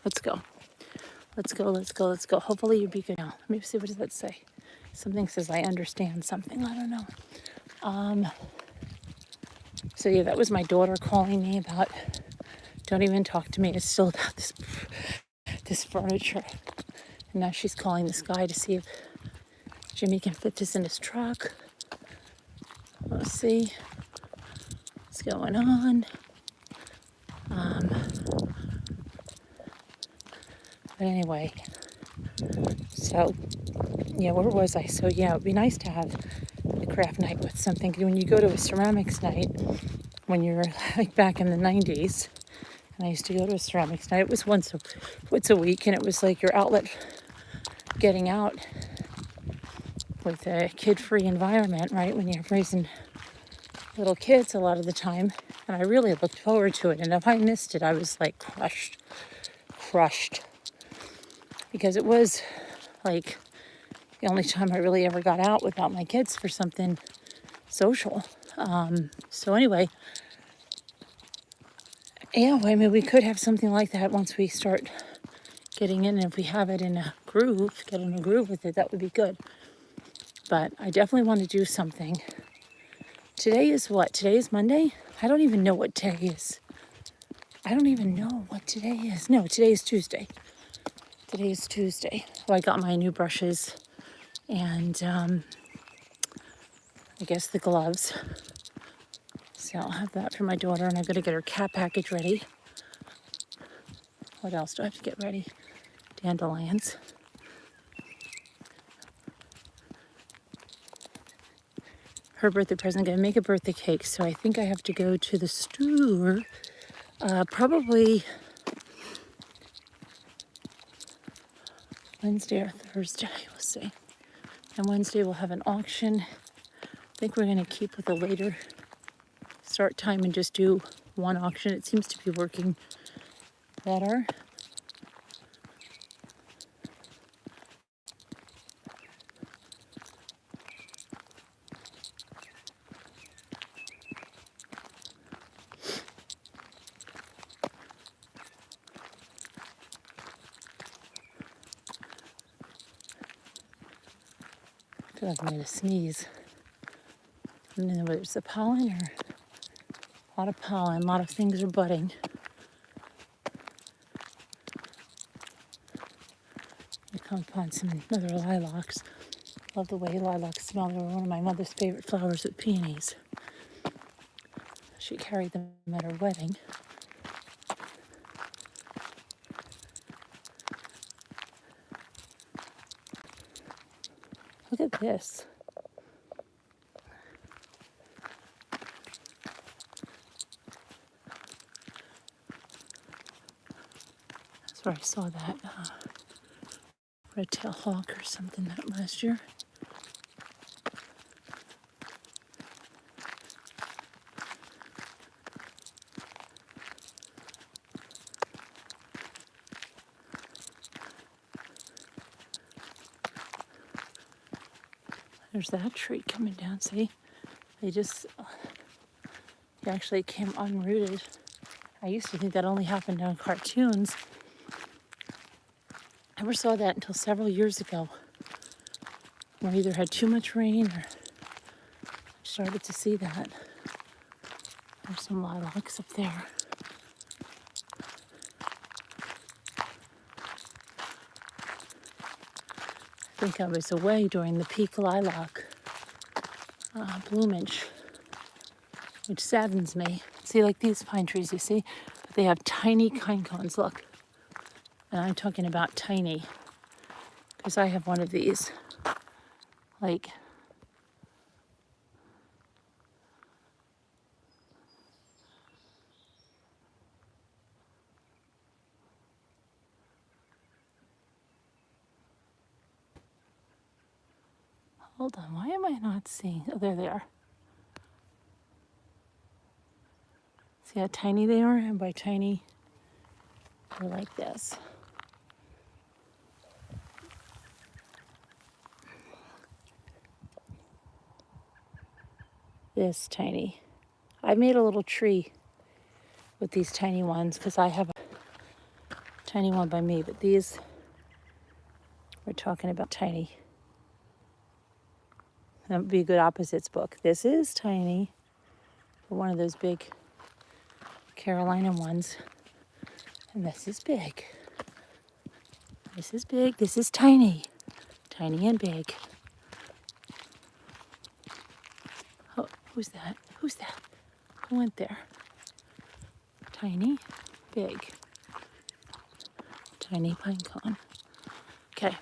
Let's go. Let's go, let's go, let's go. Hopefully you be good now. Let me see, what does that say? Something says I understand something. I don't know. So yeah, that was my daughter calling me about, don't even talk to me. It's still about this furniture. And now she's calling this guy to see if Jimmy can fit this in his truck. Let's see what's going on. But anyway, so yeah, where was I? So yeah, it'd be nice to have a craft night with something. When you go to a ceramics night, when you're like back in the 90s, and I used to go to a ceramics night, it was once a week, and it was like your outlet getting out with a kid-free environment, right? When you're raising little kids a lot of the time. And I really looked forward to it. And if I missed it, I was like crushed. Because it was like the only time I really ever got out without my kids for something social. So anyway, yeah, I mean, we could have something like that once we start getting in. And if we have it in a groove, get in a groove with it, that would be good. But I definitely want to do something. Today is what? Today is Monday? I don't even know what today is. I don't even know what today is. No, today is Tuesday. Today is Tuesday. Well, I got my new brushes and I guess the gloves. So I'll have that for my daughter, and I've got to get her cat package ready. What else do I have to get ready? Dandelions. Her birthday present. I'm going to make a birthday cake, so I think I have to go to the store probably Wednesday or Thursday, we'll see. And Wednesday we'll have an auction. I think we're going to keep with a later start time and just do one auction. It seems to be working better. I feel like I'm going to sneeze. I don't know whether it's the pollen or a lot of pollen. A lot of things are budding. I come upon some other lilacs. Love the way lilacs smell. They were one of my mother's favorite flowers with peonies. She carried them at her wedding. Look at this. That's where I saw that red-tailed hawk or something that last year. There's that tree coming down, see? They actually came unrooted. I used to think that only happened on cartoons. I never saw that until several years ago. We either had too much rain or I started to see that. There's some lilacs up there. I think I was away during the peak lilac bloomage, which saddens me. See, like these pine trees, you see? But they have tiny pine cones, look. And I'm talking about tiny, because I have one of these. Like, hold on, why am I not seeing? Oh, there they are. See how tiny they are? And by tiny, they're like this. This tiny. I made a little tree with these tiny ones because I have a tiny one by me, but these, we're talking about tiny. That would be a good opposites book. This is tiny, but one of those big Carolina ones. And this is big. This is big. This is tiny. Tiny and big. Oh, who's that? Who's that? Who went there? Tiny, big. Tiny pine cone. Okay.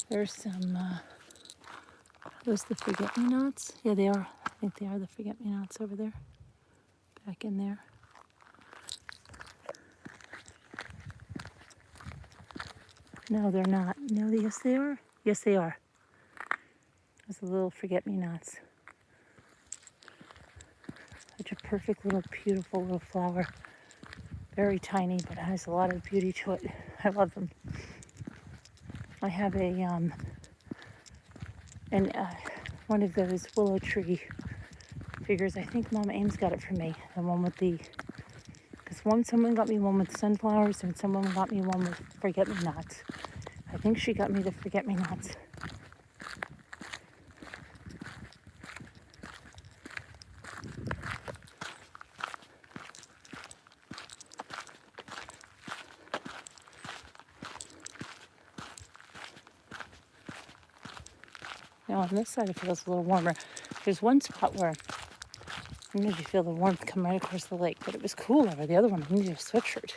There's some, are those the forget-me-nots? Yeah, they are. I think they are the forget-me-nots over there. Back in there. No, they're not. No, yes, they are. Yes, they are. Those are little forget-me-nots. Such a perfect little, beautiful little flower. Very tiny, but it has a lot of beauty to it. I love them. I have one of those willow tree figures. I think Mama Ames got it for me. The one with the, because someone got me one with sunflowers and someone got me one with forget-me-nots. I think she got me the forget-me-nots. Now on this side it feels a little warmer. There's one spot where I need to feel the warmth come right across the lake, but it was cool over the other one. I needed a sweatshirt.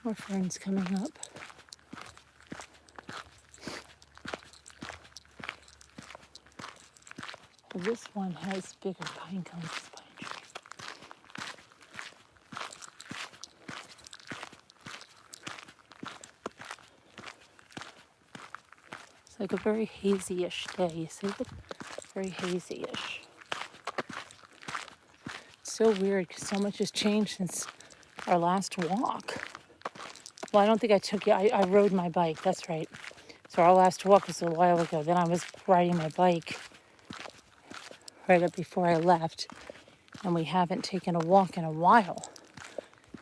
More ferns coming up. Well, this one has bigger pine cones. This pine tree. It's like a very hazy-ish day. You see it? Very hazy-ish. It's so weird because so much has changed since our last walk. Well, I don't think I took you. I rode my bike. That's right. So our last walk was a while ago. Then I was riding my bike right up before I left. And we haven't taken a walk in a while.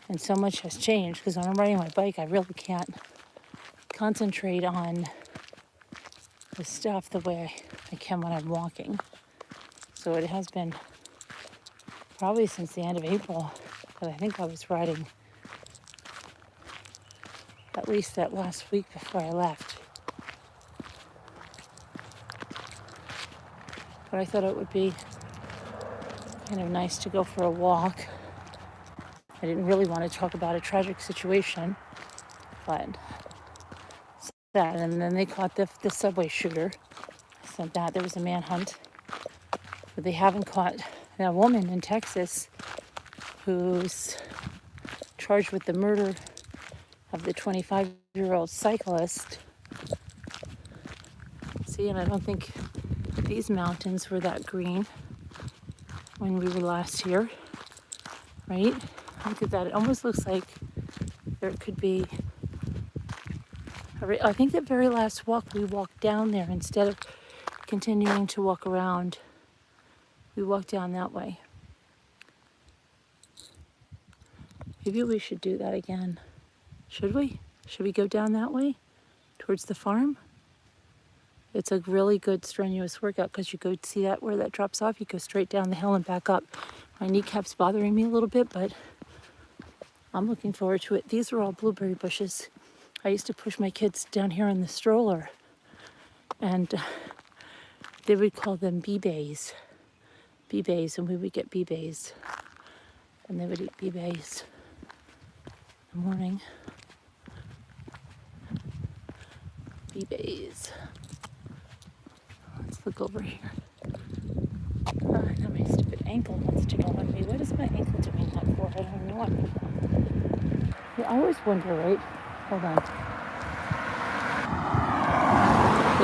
And so much has changed because when I'm riding my bike, I really can't concentrate on the stuff the way I can when I'm walking. So it has been probably since the end of April that I think I was riding, at least that last week before I left. But I thought it would be kind of nice to go for a walk. I didn't really want to talk about a tragic situation, but that, and then they caught the subway shooter. So that there was a manhunt, but they haven't caught that woman in Texas who's charged with the murder of the 25-year-old cyclist. See, and I don't think these mountains were that green when we were last here, right? Look at that. It almost looks like there could be, I think the very last walk we walked down there instead of continuing to walk around. We walked down that way. Maybe we should do that again. Should we? Should we go down that way towards the farm? It's a really good strenuous workout because you go see that where that drops off. You go straight down the hill and back up. My kneecap's bothering me a little bit, but I'm looking forward to it. These are all blueberry bushes. I used to push my kids down here in the stroller, and they would call them bee-bays. Bee-bays, and we would get bee-bays. And they would eat bee-bays in the morning. Bee-bays. Let's look over here. Now my stupid ankle wants to go on me. What is my ankle doing that for? I don't know. I always wonder, right? Hold on.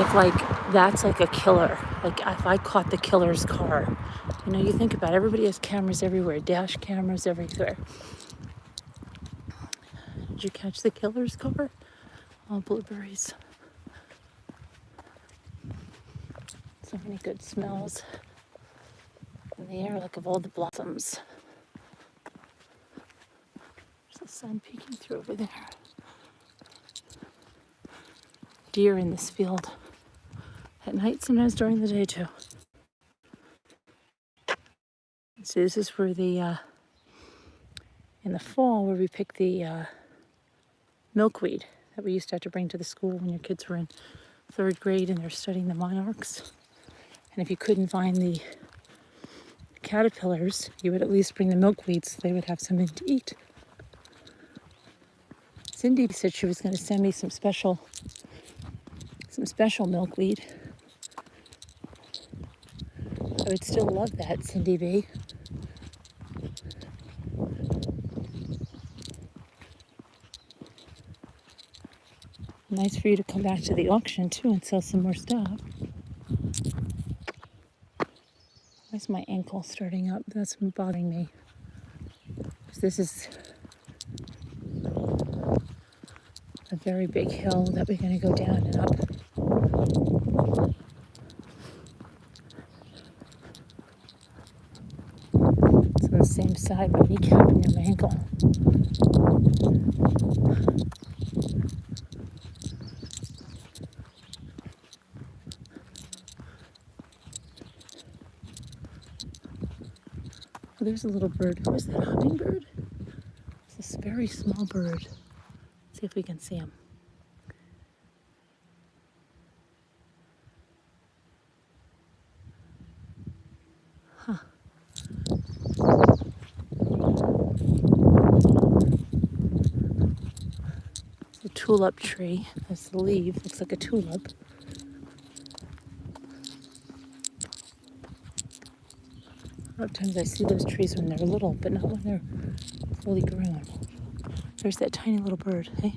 if like that's like a killer, like if I caught the killer's car, you know, you think about it, everybody has cameras everywhere, dash cameras everywhere. Did you catch the killer's car? Oh, blueberries. So many good smells in the air, like of all the blossoms. There's the sun peeking through over there. Deer in this field at night, sometimes during the day too. So this is where the in the fall where we pick the milkweed that we used to have to bring to the school when your kids were in 3rd grade and they're studying the monarchs. And if you couldn't find the caterpillars, you would at least bring the milkweed so they would have something to eat. Cindy said she was going to send me some special milkweed. I would still love that, Cindy B. Nice for you to come back to the auction too and sell some more stuff. Why's my ankle starting up? That's bothering me. This is a very big hill that we're going to go down and up. It's on the same side, my kneecap and my ankle. Oh, there's a little bird. Who is that, hummingbird? It's this very small bird. Let's see if we can see him. Huh. It's a tulip tree. That's the leaf. Looks like a tulip. A lot of times I see those trees when they're little, but not when they're fully grown. There's that tiny little bird, hey?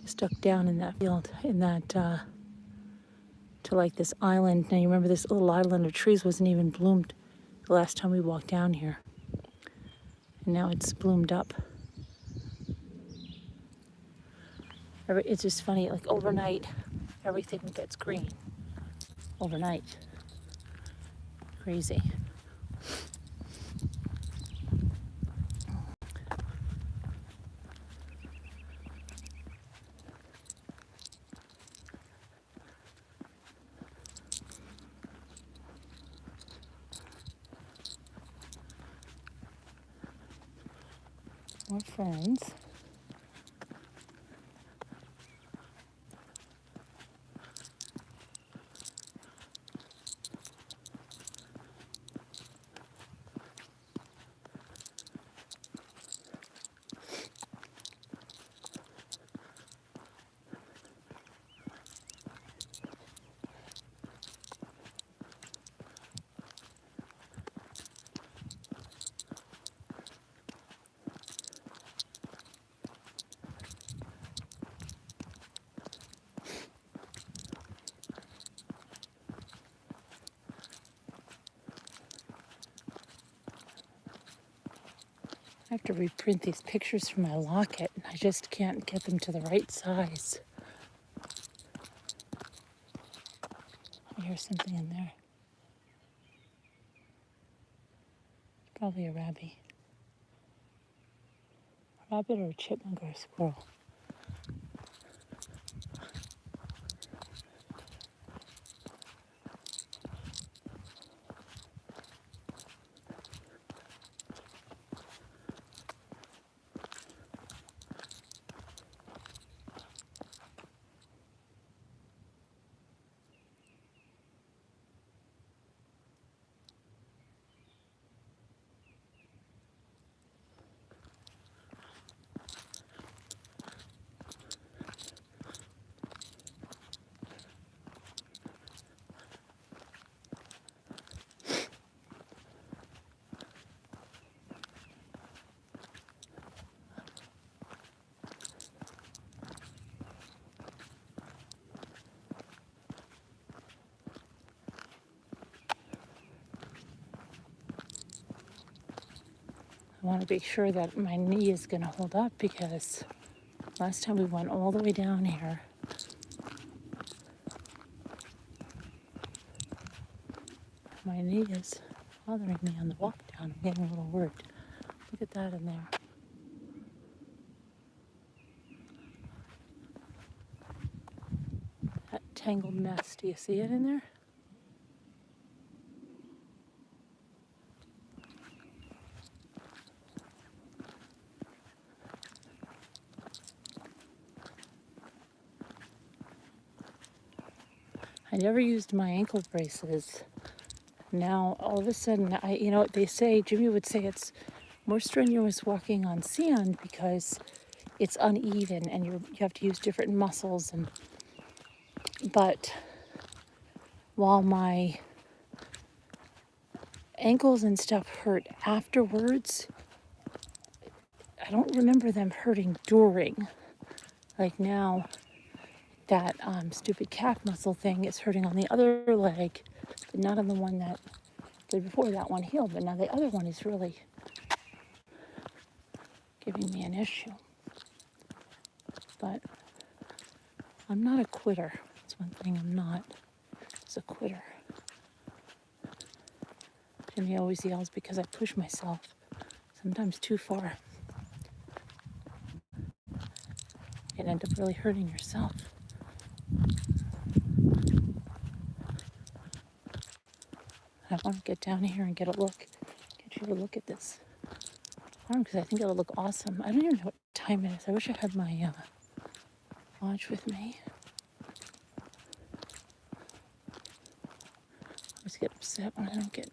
Just ducked down in that field, in that, to like this island. Now you remember this little island of trees wasn't even bloomed the last time we walked down here. And now it's bloomed up. It's just funny, like overnight, everything gets green. Overnight. Crazy. More ferns. I have to reprint these pictures from my locket, and I just can't get them to the right size. I hear something in there. Probably a rabbit. A rabbit or a chipmunk or a squirrel. I want to be sure that my knee is going to hold up, because last time we went all the way down here, my knee is bothering me on the walk down. I'm getting a little worried. Look at that in there. That tangled mess. Do you see it in there? I never used my ankle braces. Now, all of a sudden, they say, Jimmy would say it's more strenuous walking on sand because it's uneven and you have to use different muscles. But while my ankles and stuff hurt afterwards, I don't remember them hurting during. Like now, that stupid calf muscle thing is hurting on the other leg, but not on the one that did before that one healed. But now the other one is really giving me an issue. But I'm not a quitter. That's one thing I'm not. Is a quitter. Jimmy always yells because I push myself, sometimes too far, and end up really hurting yourself. I want to get down here and get you a look at this farm, because I think it'll look awesome. I don't even know what time it is. I wish I had my watch with me. I always get upset when I don't get.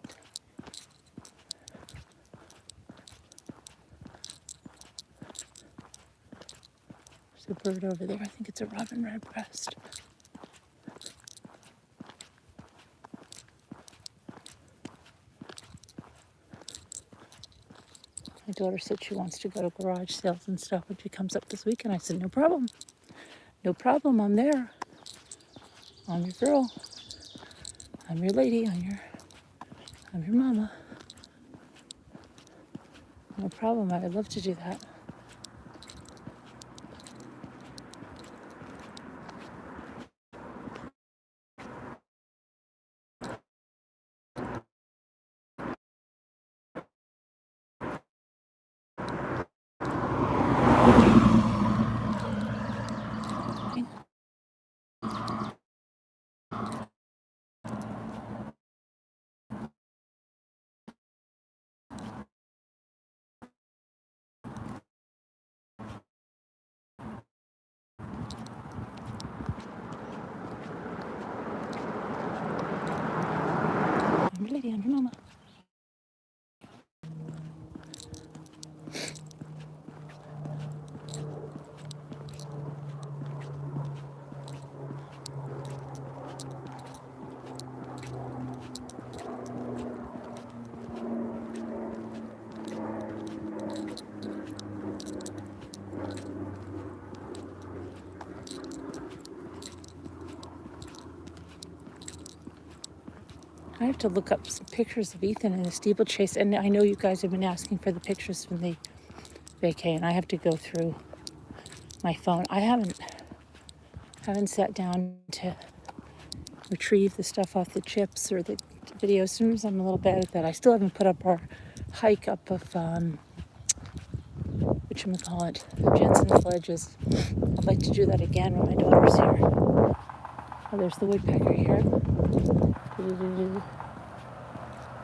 There's a bird over there. I think it's a robin redbreast. My daughter said she wants to go to garage sales and stuff when she comes up this weekend. I said, no problem. No problem. I'm there. I'm your girl. I'm your lady. I'm your mama. No problem. I would love to do that. I'm your lady. I'm your mama. I have to look up some pictures of Ethan in the steeplechase, and I know you guys have been asking for the pictures from the vacay, and I have to go through my phone. I haven't sat down to retrieve the stuff off the chips or the videos. Sometimes I'm a little bad at that. I still haven't put up our hike up of whatchamacallit, Jensen's Ledges. I'd like to do that again when my daughter's here. Oh, there's the woodpecker here.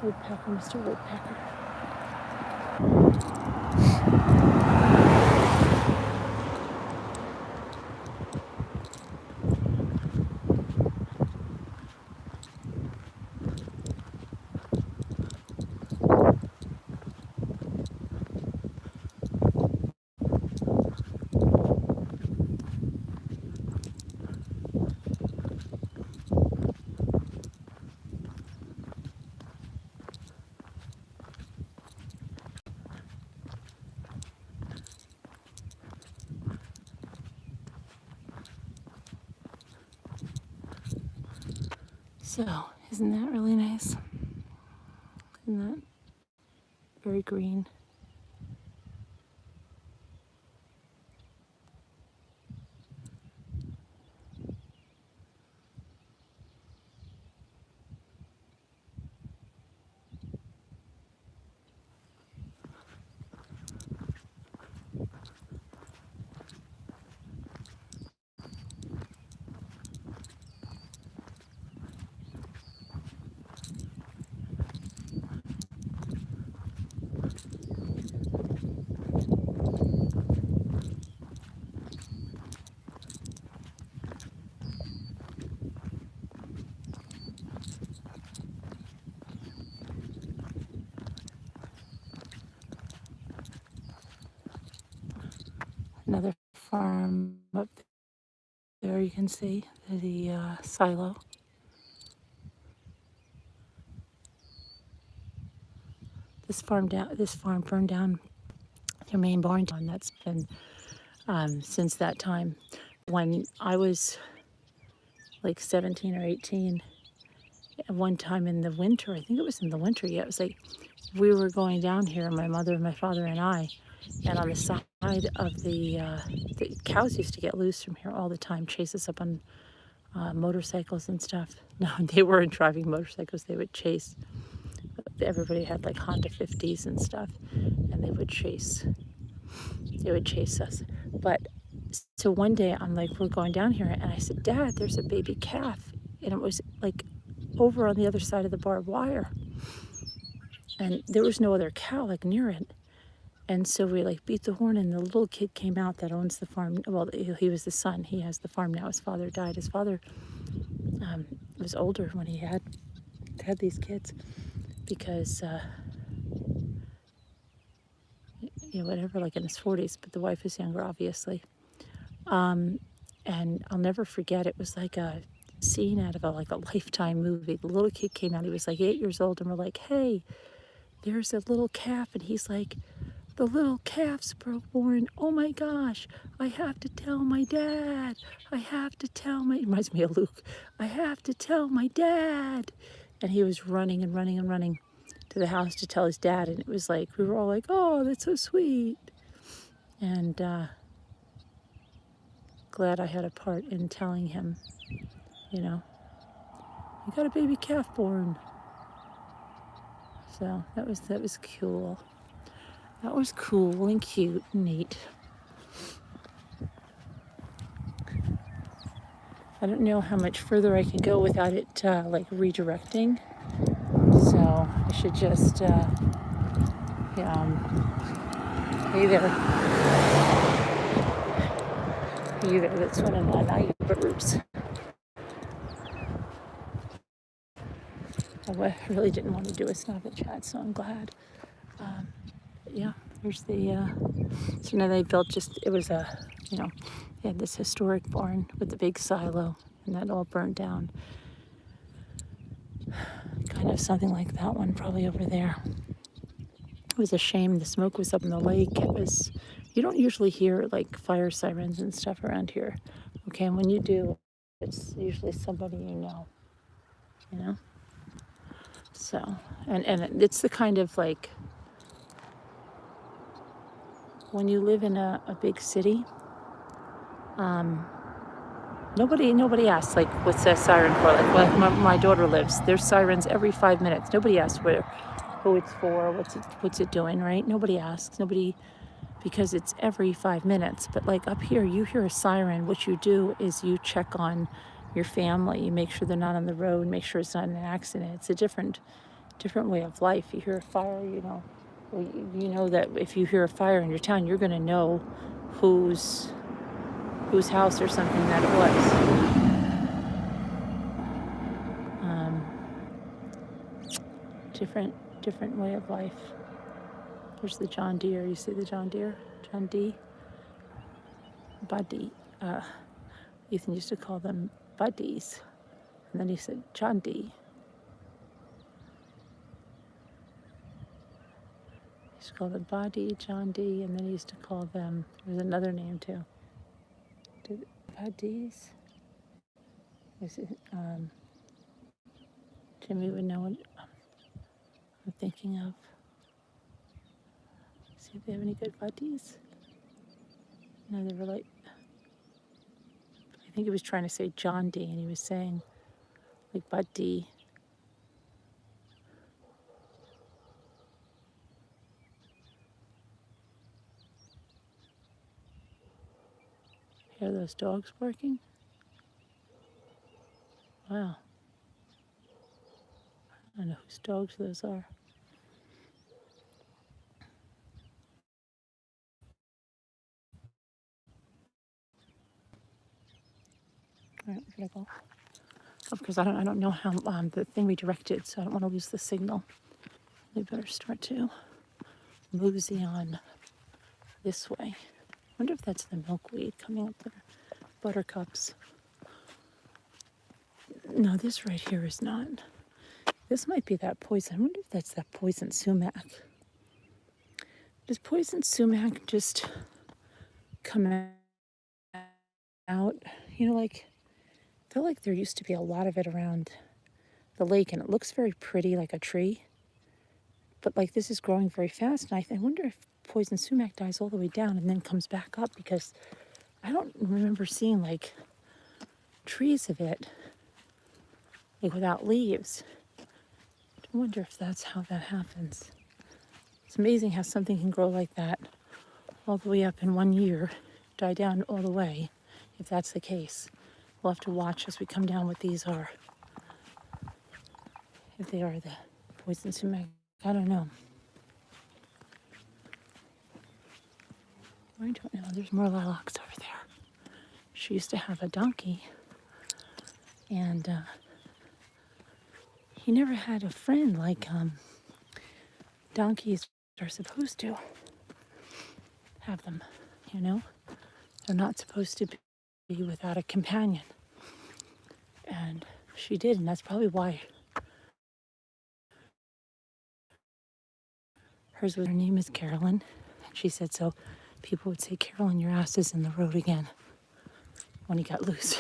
Woodpecker, Mr. Woodpecker. So, isn't that really nice? Isn't that very green? Another farm up there you can see the silo. This farm burned down. Their main barn down. That's been since that time. When I was like 17 or 18, at one time in the winter, I think it was in the winter, yeah, it was like we were going down here, my mother, my father, and I, and on the side of the cows used to get loose from here all the time, chase us up on motorcycles and stuff. No, they weren't driving motorcycles, they would chase. Everybody had like Honda 50s and stuff, and they would chase us. But so one day I'm like, we're going down here, and I said, Dad, there's a baby calf, and it was like over on the other side of the barbed wire, and there was no other cow like near it. And so we like beat the horn, and the little kid came out that owns the farm. Well, he was the son. He has the farm now. His father died. His father was older when he had these kids, because whatever, like in his 40s. But the wife is younger, obviously. And I'll never forget. It was like a scene out of a Lifetime movie. The little kid came out. He was like 8 years old, and we're like, "Hey, there's a little calf," and he's like, "The little calf's born. Oh my gosh, I have to tell my dad. I have to tell my," it reminds me of Luke, "I have to tell my dad." And he was running and running and running to the house to tell his dad. And it was like, we were all like, "Oh, that's so sweet." And glad I had a part in telling him, you got a baby calf born. So that was cool. That was cool and cute and neat. I don't know how much further I can go without it like redirecting. So I should just, hey there. Hey there, that's one of my neighbors. I really didn't want to do a Snapchat chat, so I'm glad. Yeah, there's the, so now they built it was they had this historic barn with the big silo, and that all burned down. Kind of something like that one, probably over there. It was a shame. The smoke was up in the lake. You don't usually hear like fire sirens and stuff around here. Okay, and when you do, it's usually somebody you know. So, and it's the kind of like, when you live in a big city, nobody asks like, what's that siren for? Like, well, my daughter lives, there's sirens every 5 minutes. Nobody asks who it's for, what's it doing, right? Nobody asks. Because it's every 5 minutes. But like up here, you hear a siren, what you do is you check on your family, you make sure they're not on the road, make sure it's not an accident. It's a different way of life. You hear a fire, you know that if you hear a fire in your town, you're going to know whose house or something that it was. Different way of life. There's the John Deere. You see the John Deere? John D. Buddy. Ethan used to call them buddies. And then he said John D. He used to call them Buddy, John D. And then he used to call them, there was another name too. Buddies? Is it, Jimmy would know what I'm thinking of. See if they have any good buddies. No, they were like, I think he was trying to say John D, and he was saying like Buddy. Hear those dogs barking? Wow. I don't know whose dogs those are. All right, we're gonna go. Because I don't know how the thing redirected, so I don't want to lose the signal. We better start to mosey on this way. Wonder if that's the milkweed coming up there. Buttercups. No, this right here is not. This might be that poison. I wonder if that's that poison sumac. Does poison sumac just come out? You know, like, I feel like there used to be a lot of it around the lake, and it looks very pretty, like a tree. But like this is growing very fast, and I wonder if poison sumac dies all the way down and then comes back up, because I don't remember seeing like trees of it like without leaves. I wonder if that's how that happens. It's amazing how something can grow like that all the way up in 1 year, die down all the way, if that's the case. We'll have to watch as we come down what these are. If they are the poison sumac, I don't know. I don't know. There's more lilacs over there. She used to have a donkey, and he never had a friend like donkeys are supposed to have them, you know? They're not supposed to be without a companion. And she did, and that's probably why her name is Carolyn. She said so people would say, Carolyn, your ass is in the road again, when he got loose.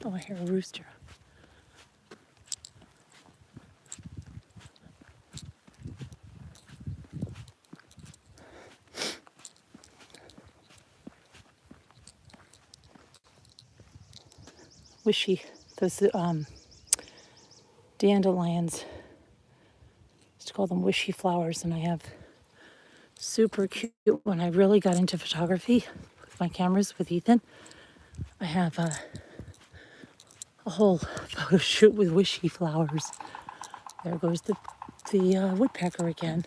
Oh, I hear a rooster. Wishy, those dandelions, I used to call them wishy flowers, and I have super cute, when I really got into photography with my cameras with Ethan, I have a whole photo shoot with wishy flowers. There goes the woodpecker again.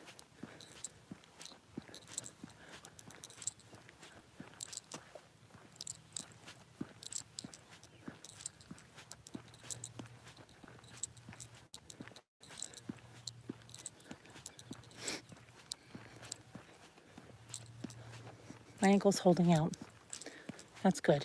My ankle's holding out. That's good.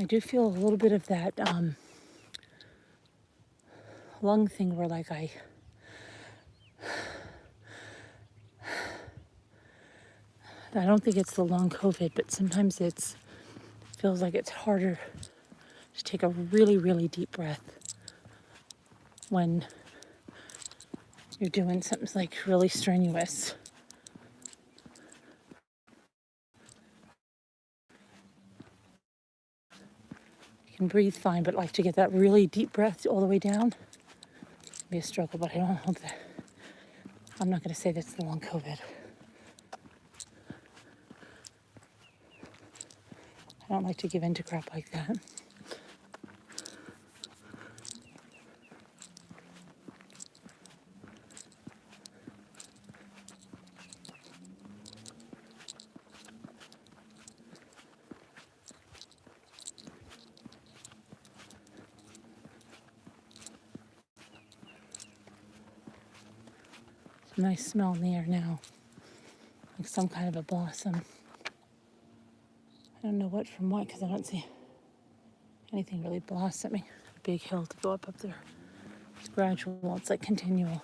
I do feel a little bit of that lung thing where like I don't think it's the long COVID, but sometimes it feels like it's harder to take a really, really deep breath when you're doing something like really strenuous. You can breathe fine, but like to get that really deep breath all the way down, be a struggle, but I don't hope that. I'm not going to say that's the long COVID. I don't like to give in to crap like that. It's a nice smell in the air now, like some kind of a blossom. I don't know what from what, because I don't see anything really blossoming. A big hill to go up there. It's gradual, it's like continual.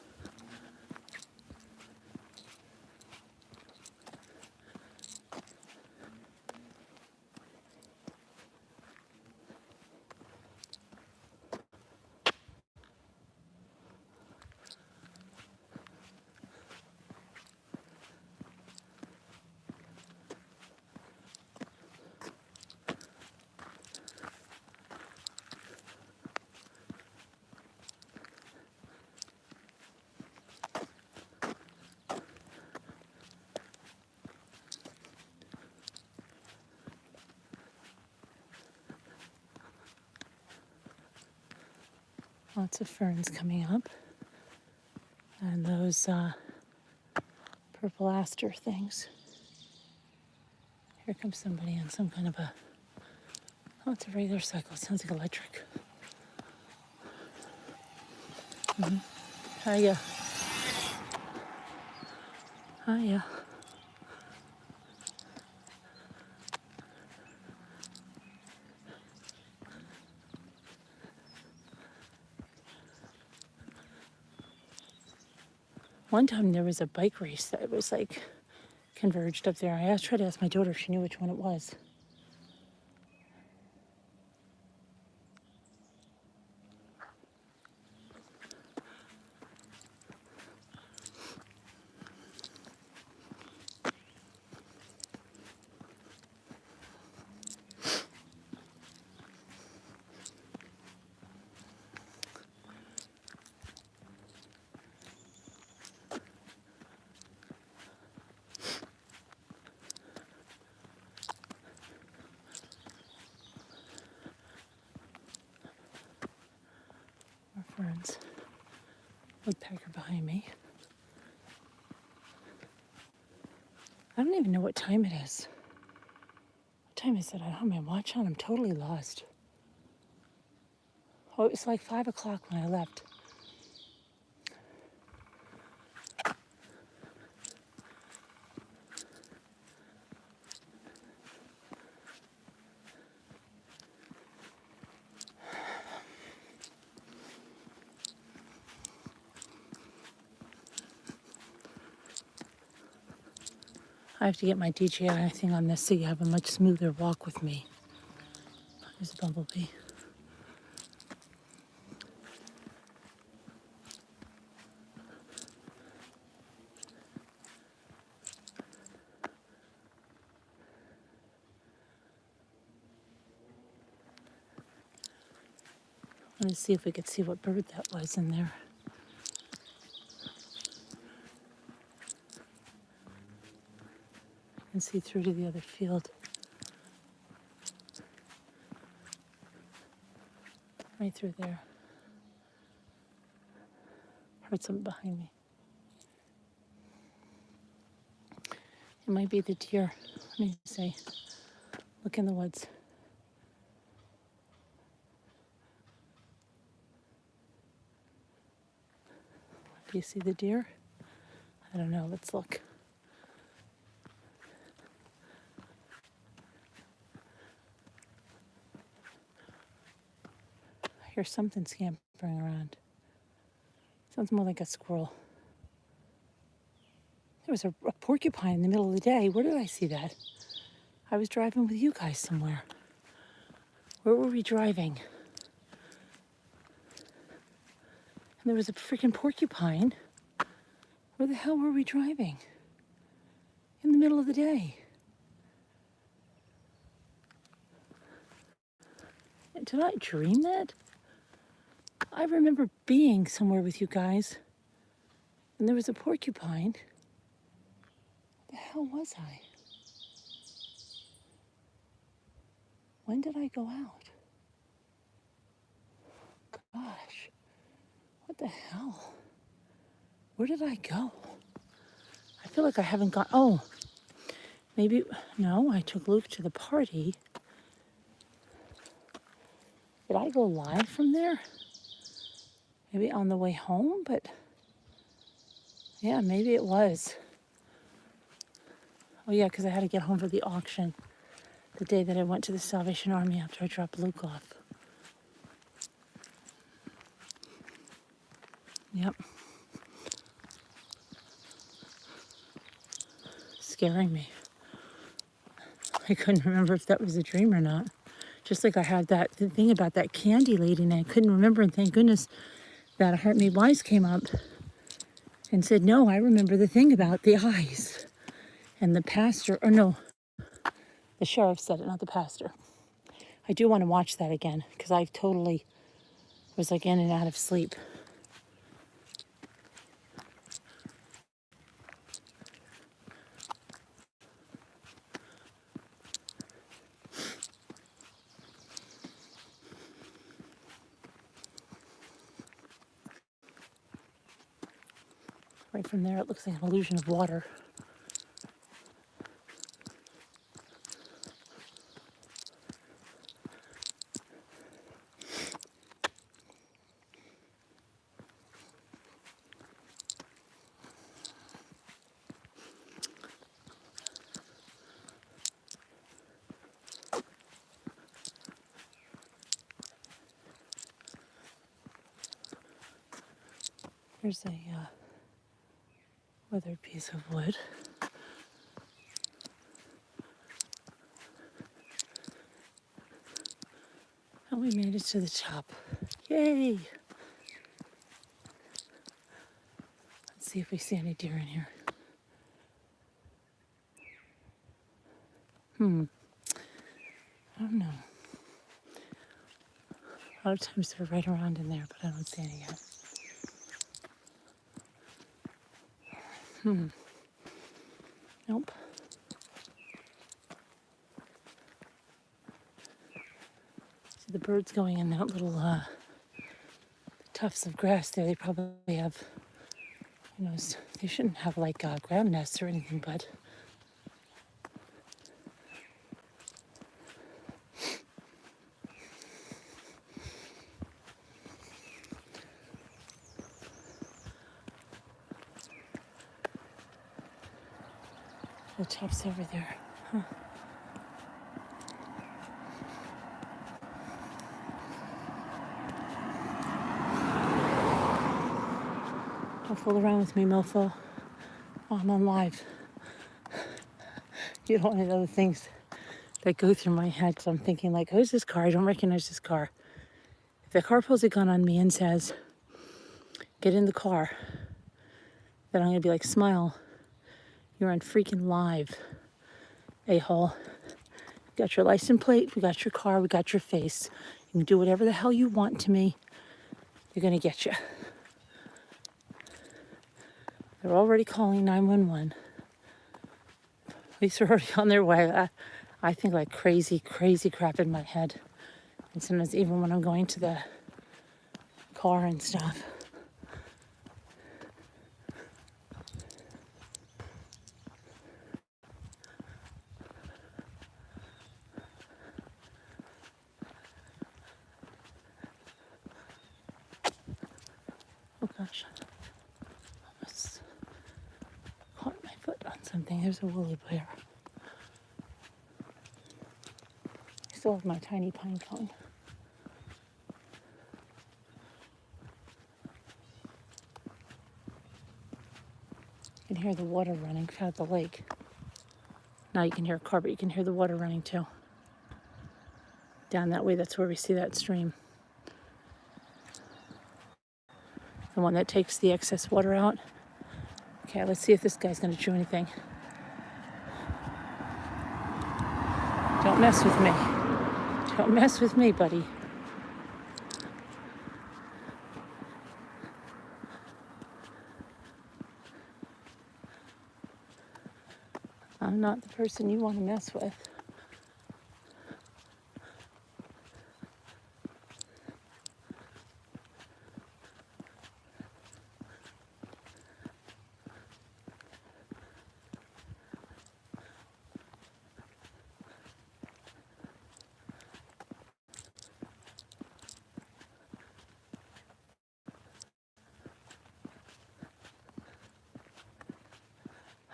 Lots of ferns coming up. And those purple aster things. Here comes somebody on some kind of a, oh, it's a regular cycle. It sounds like electric. Hiya. Hiya. One time there was a bike race that was like converged up there. I tried to ask my daughter if she knew which one it was. More ferns. Woodpecker behind me. I don't even know what time it is. What time is it? I don't have my watch on. I'm totally lost. Oh, it was like 5 o'clock when I left. I have to get my DJI thing on this so you have a much smoother walk with me. There's a bumblebee. Let's see if we could see what bird that was in there. I can see through to the other field. Right through there. Heard something behind me. It might be the deer. Let me see. Look in the woods. Do you see the deer? I don't know. Let's look. I hear something scampering around. Sounds more like a squirrel. There was a porcupine in the middle of the day. Where did I see that? I was driving with you guys somewhere. Where were we driving? And there was a freaking porcupine. Where the hell were we driving? In the middle of the day. Did I dream that? I remember being somewhere with you guys, and there was a porcupine. Where the hell was I? When did I go out? Gosh, what the hell? Where did I go? I feel like I haven't gone. Oh, maybe, no, I took Luke to the party. Did I go live from there? Maybe on the way home, but yeah, maybe it was. Oh yeah, because I had to get home for the auction the day that I went to the Salvation Army after I dropped Luke off. Yep. Scaring me. I couldn't remember if that was a dream or not. Just like I had that thing about that candy lady, and I couldn't remember, and thank goodness that Heart Made Wise came up and said, no, I remember the thing about the eyes. And the pastor, or no, the sheriff said it, not the pastor. I do want to watch that again, because I totally was like in and out of sleep. Right from there, it looks like an illusion of water. Here's a weathered piece of wood. And we made it to the top. Yay! Let's see if we see any deer in here. I don't know. A lot of times they're right around in there, but I don't see any yet. Nope. See the birds going in that little tufts of grass there. They probably have, they shouldn't have like ground nests or anything, but the tufts over there. Huh. Don't fool around with me, mofo. Oh, I'm on live. You don't want to know the things that go through my head. So I'm thinking like, who's this car? I don't recognize this car. If the car pulls a gun on me and says, get in the car, then I'm going to be like, smile. You're on freaking live, a-hole. We got your license plate, we got your car, we got your face. You can do whatever the hell you want to me. You're going to get you. They're already calling 911. Police are already on their way. I think like crazy crap in my head. And sometimes even when I'm going to the car and stuff. Oh gosh. Almost caught my foot on something. There's a woolly bear. I still have my tiny pine cone. You can hear the water running out the lake. Now you can hear a car, but you can hear the water running too. Down that way, that's where we see that stream. The one that takes the excess water out. Okay, let's see if this guy's gonna chew anything. Don't mess with me. Don't mess with me, buddy. I'm not the person you want to mess with.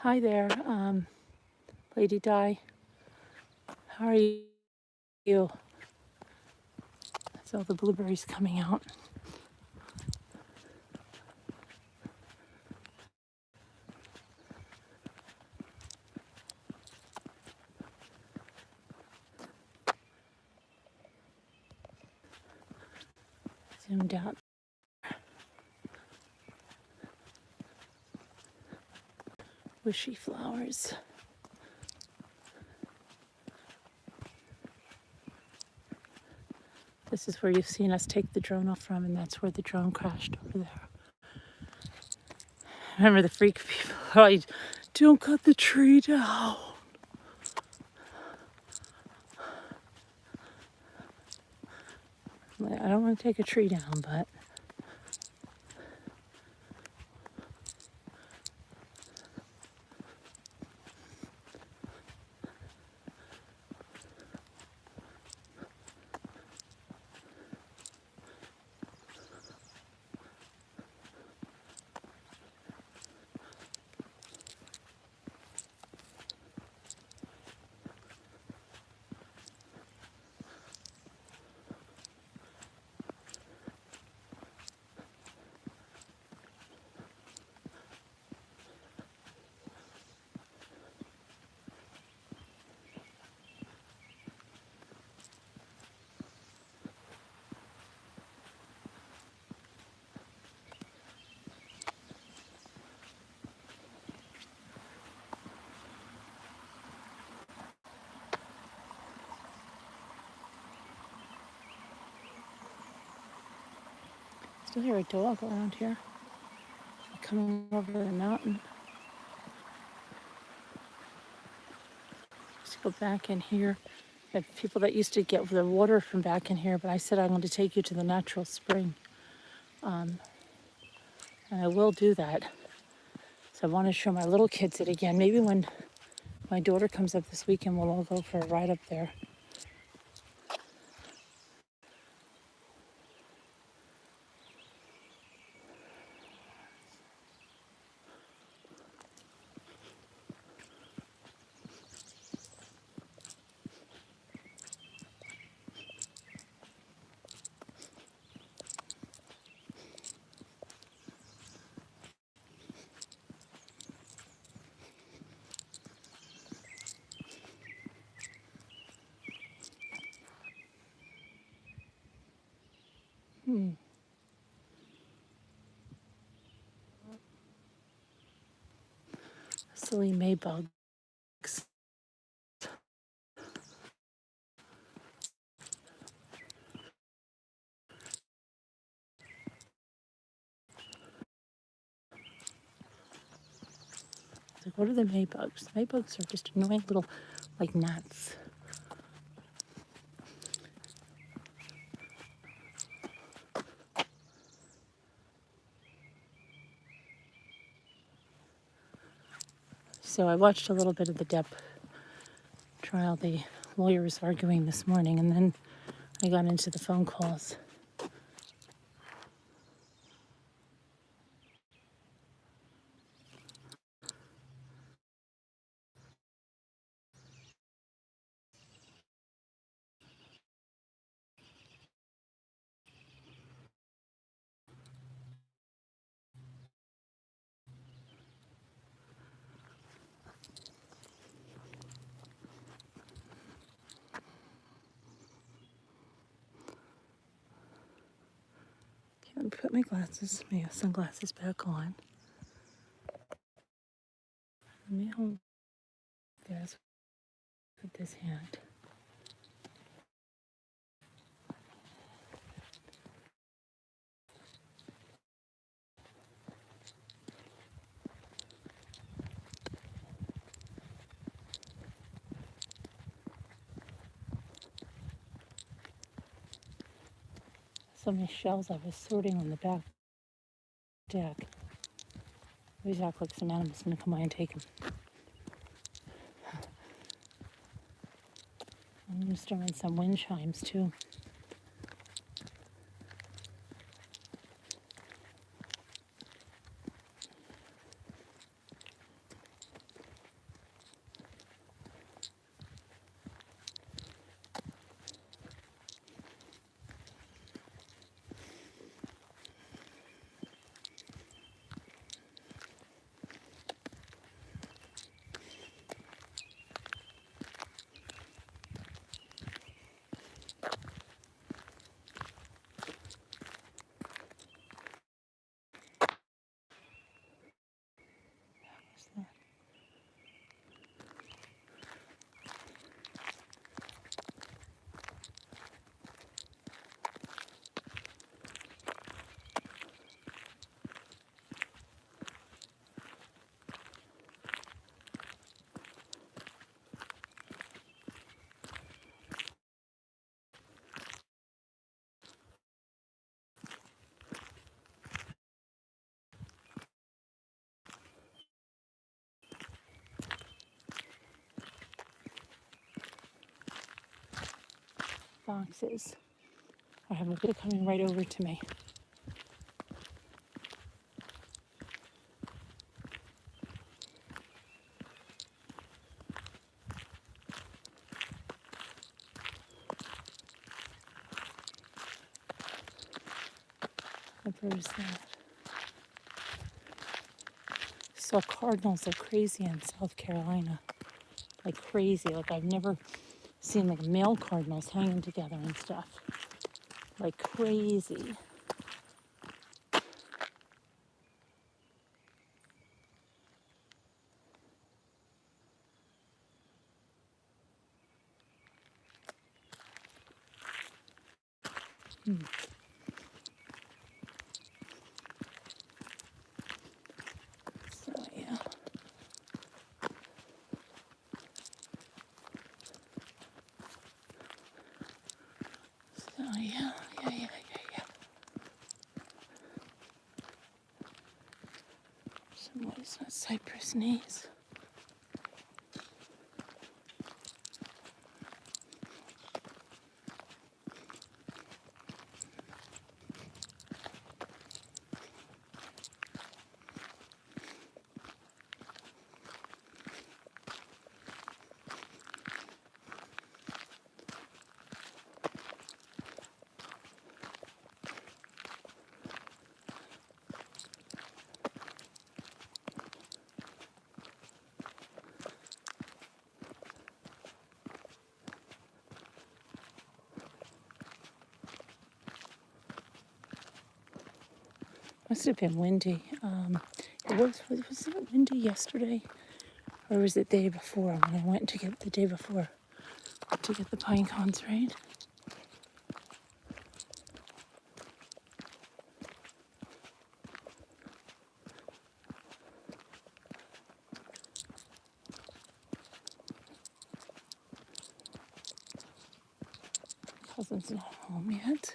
Hi there, Lady Di. How are you? That's all the blueberries coming out. Zoomed out. Wishy flowers. This is where you've seen us take the drone off from, and that's where the drone crashed over there. Remember the freak people? Oh, don't cut the tree down. I don't want to take a tree down, but Still hear a dog around here coming over the mountain. Let's go back in here. I had people that used to get the water from back in here, but I said I'm going to take you to the natural spring. And I will do that. So I want to show my little kids it again. Maybe when my daughter comes up this weekend, we'll all go for a ride up there. Silly maybugs. Like, what are the maybugs? Maybugs are just annoying little, like, gnats. So I watched a little bit of the Depp trial, the lawyers arguing this morning, and then I got into the phone calls. Okay, let me put my glasses, my sunglasses back on. Let me hold this with this hand. So many shells I was sorting on the back deck. These act like some animals gonna come by and take them. I'm gonna store in some wind chimes too. Foxes. I have a bit coming right over to me. What bird is that? Saw cardinals like crazy in South Carolina. Like crazy. Like I've never seen like male cardinals hanging together and stuff. Like crazy. Oh, yeah. Some ways not cypress knees. Must have been windy. Was it windy yesterday? Or was it the day before when I went to get the day before to get the pine cones, right? Cousin's not home yet.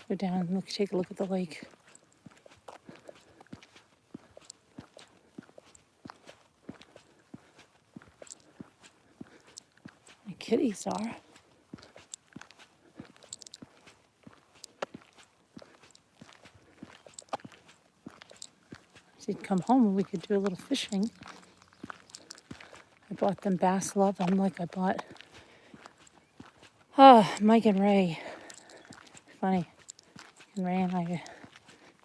Go down and take a look at the lake. My kitties are. She'd come home and we could do a little fishing. I bought them bass love them like I bought Mike and Ray. Funny. And Ray and I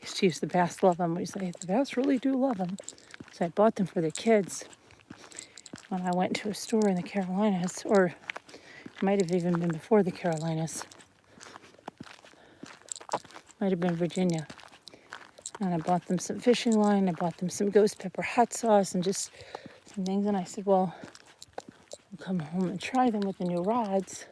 used to use the bass love them. We say the bass really do love them. So I bought them for the kids when I went to a store in the Carolinas, or it might have even been before the Carolinas. Might have been Virginia. And I bought them some fishing line. I bought them some ghost pepper hot sauce and just some things. And I said, well, I'll come home and try them with the new rods.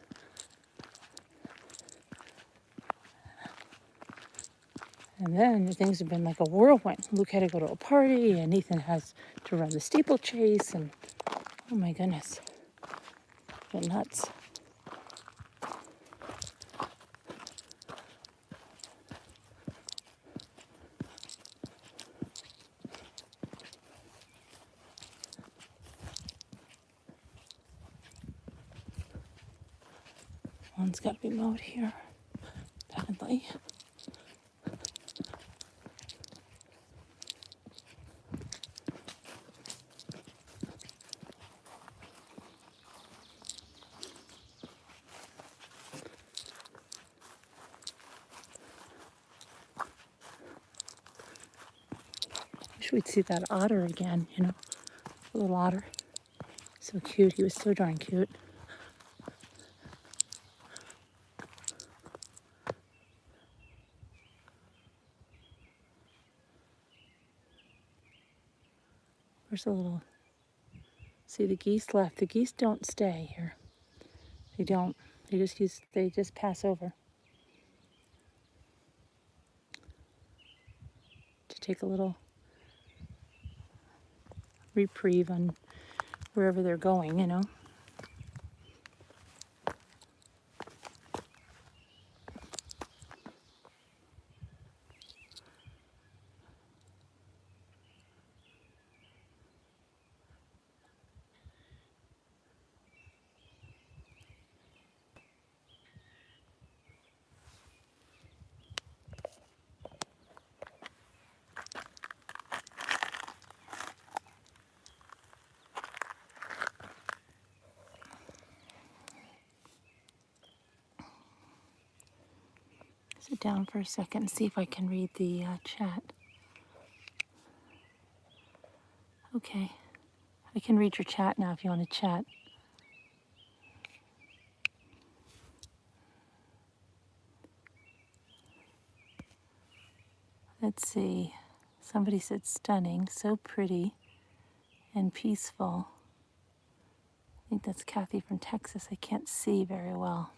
And then things have been like a whirlwind. Luke had to go to a party, and Ethan has to run the steeplechase, and oh my goodness, been nuts. One's got to be mowed here, badly. Wish we'd see that otter again, the little otter. So cute. He was so darn cute. There's a little, see the geese left. The geese don't stay here. They don't. They just pass over to take a little reprieve on wherever they're going. Sit down for a second and see if I can read the chat. Okay. I can read your chat now if you want to chat. Let's see. Somebody said stunning, so pretty and peaceful. I think that's Kathy from Texas. I can't see very well.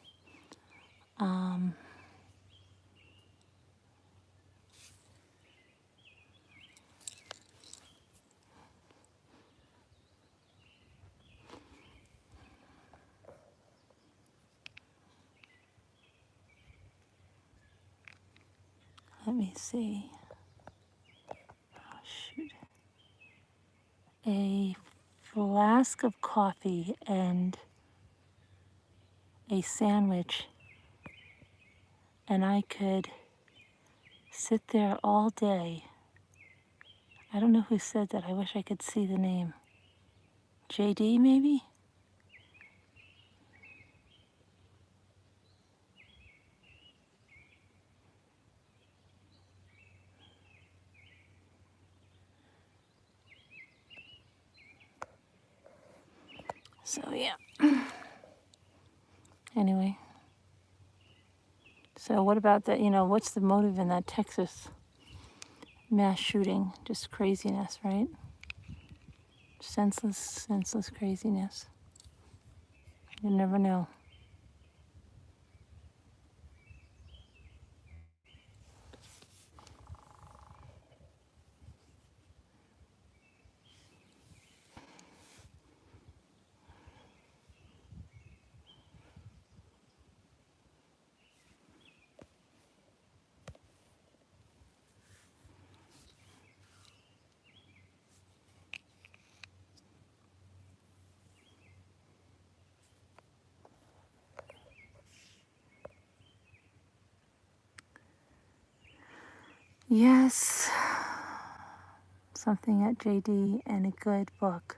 Let me see. Oh, shoot. A flask of coffee and a sandwich, and I could sit there all day. I don't know who said that. I wish I could see the name. JD, maybe? So, yeah. Anyway. So, what about that? What's the motive in that Texas mass shooting? Just craziness, right? Senseless craziness. You never know. Yes, something at JD and a good book.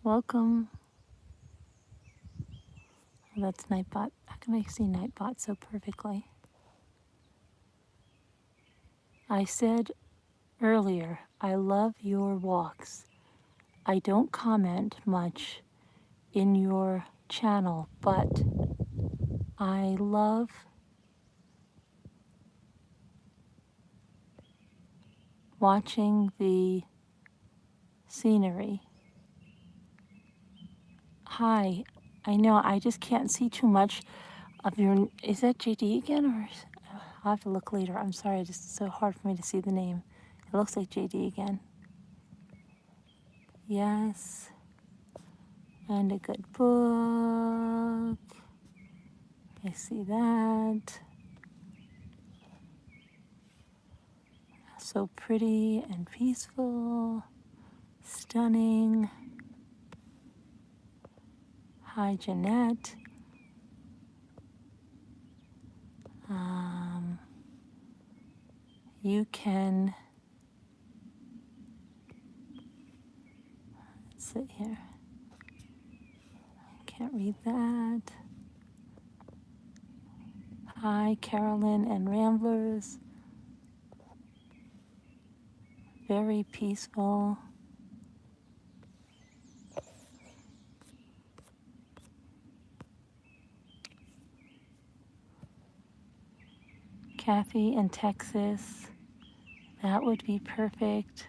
Welcome. Oh, that's Nightbot. How can I see Nightbot so perfectly? I said earlier, I love your walks. I don't comment much in your channel, but I love watching the scenery. Hi, I know I just can't see too much of your. Is that JD again, or I'll have to look later? I'm sorry, it's just so hard for me to see the name. It looks like JD again. Yes, and a good book. I see that. So pretty and peaceful, stunning. Hi, Jeanette. You can sit here. I can't read that. Hi, Carolyn and Ramblers. Very peaceful. Kathy in Texas. That would be perfect.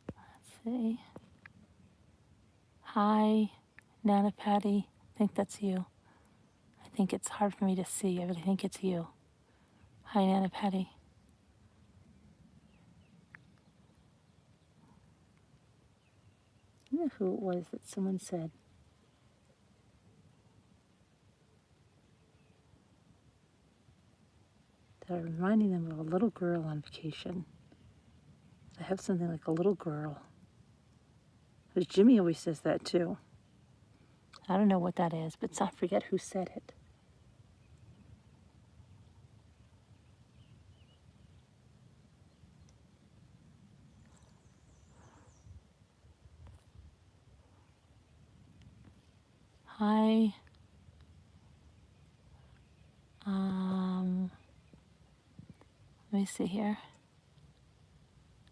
Let's see. Hi, Nana Patty. I think that's you. I think it's hard for me to see, but I think it's you. Hi, Nana Patty. I don't know who it was that someone said. That are reminding them of a little girl on vacation. I have something like a little girl. But Jimmy always says that too. I don't know what that is, but I forget who said it. Hi. Let me see here.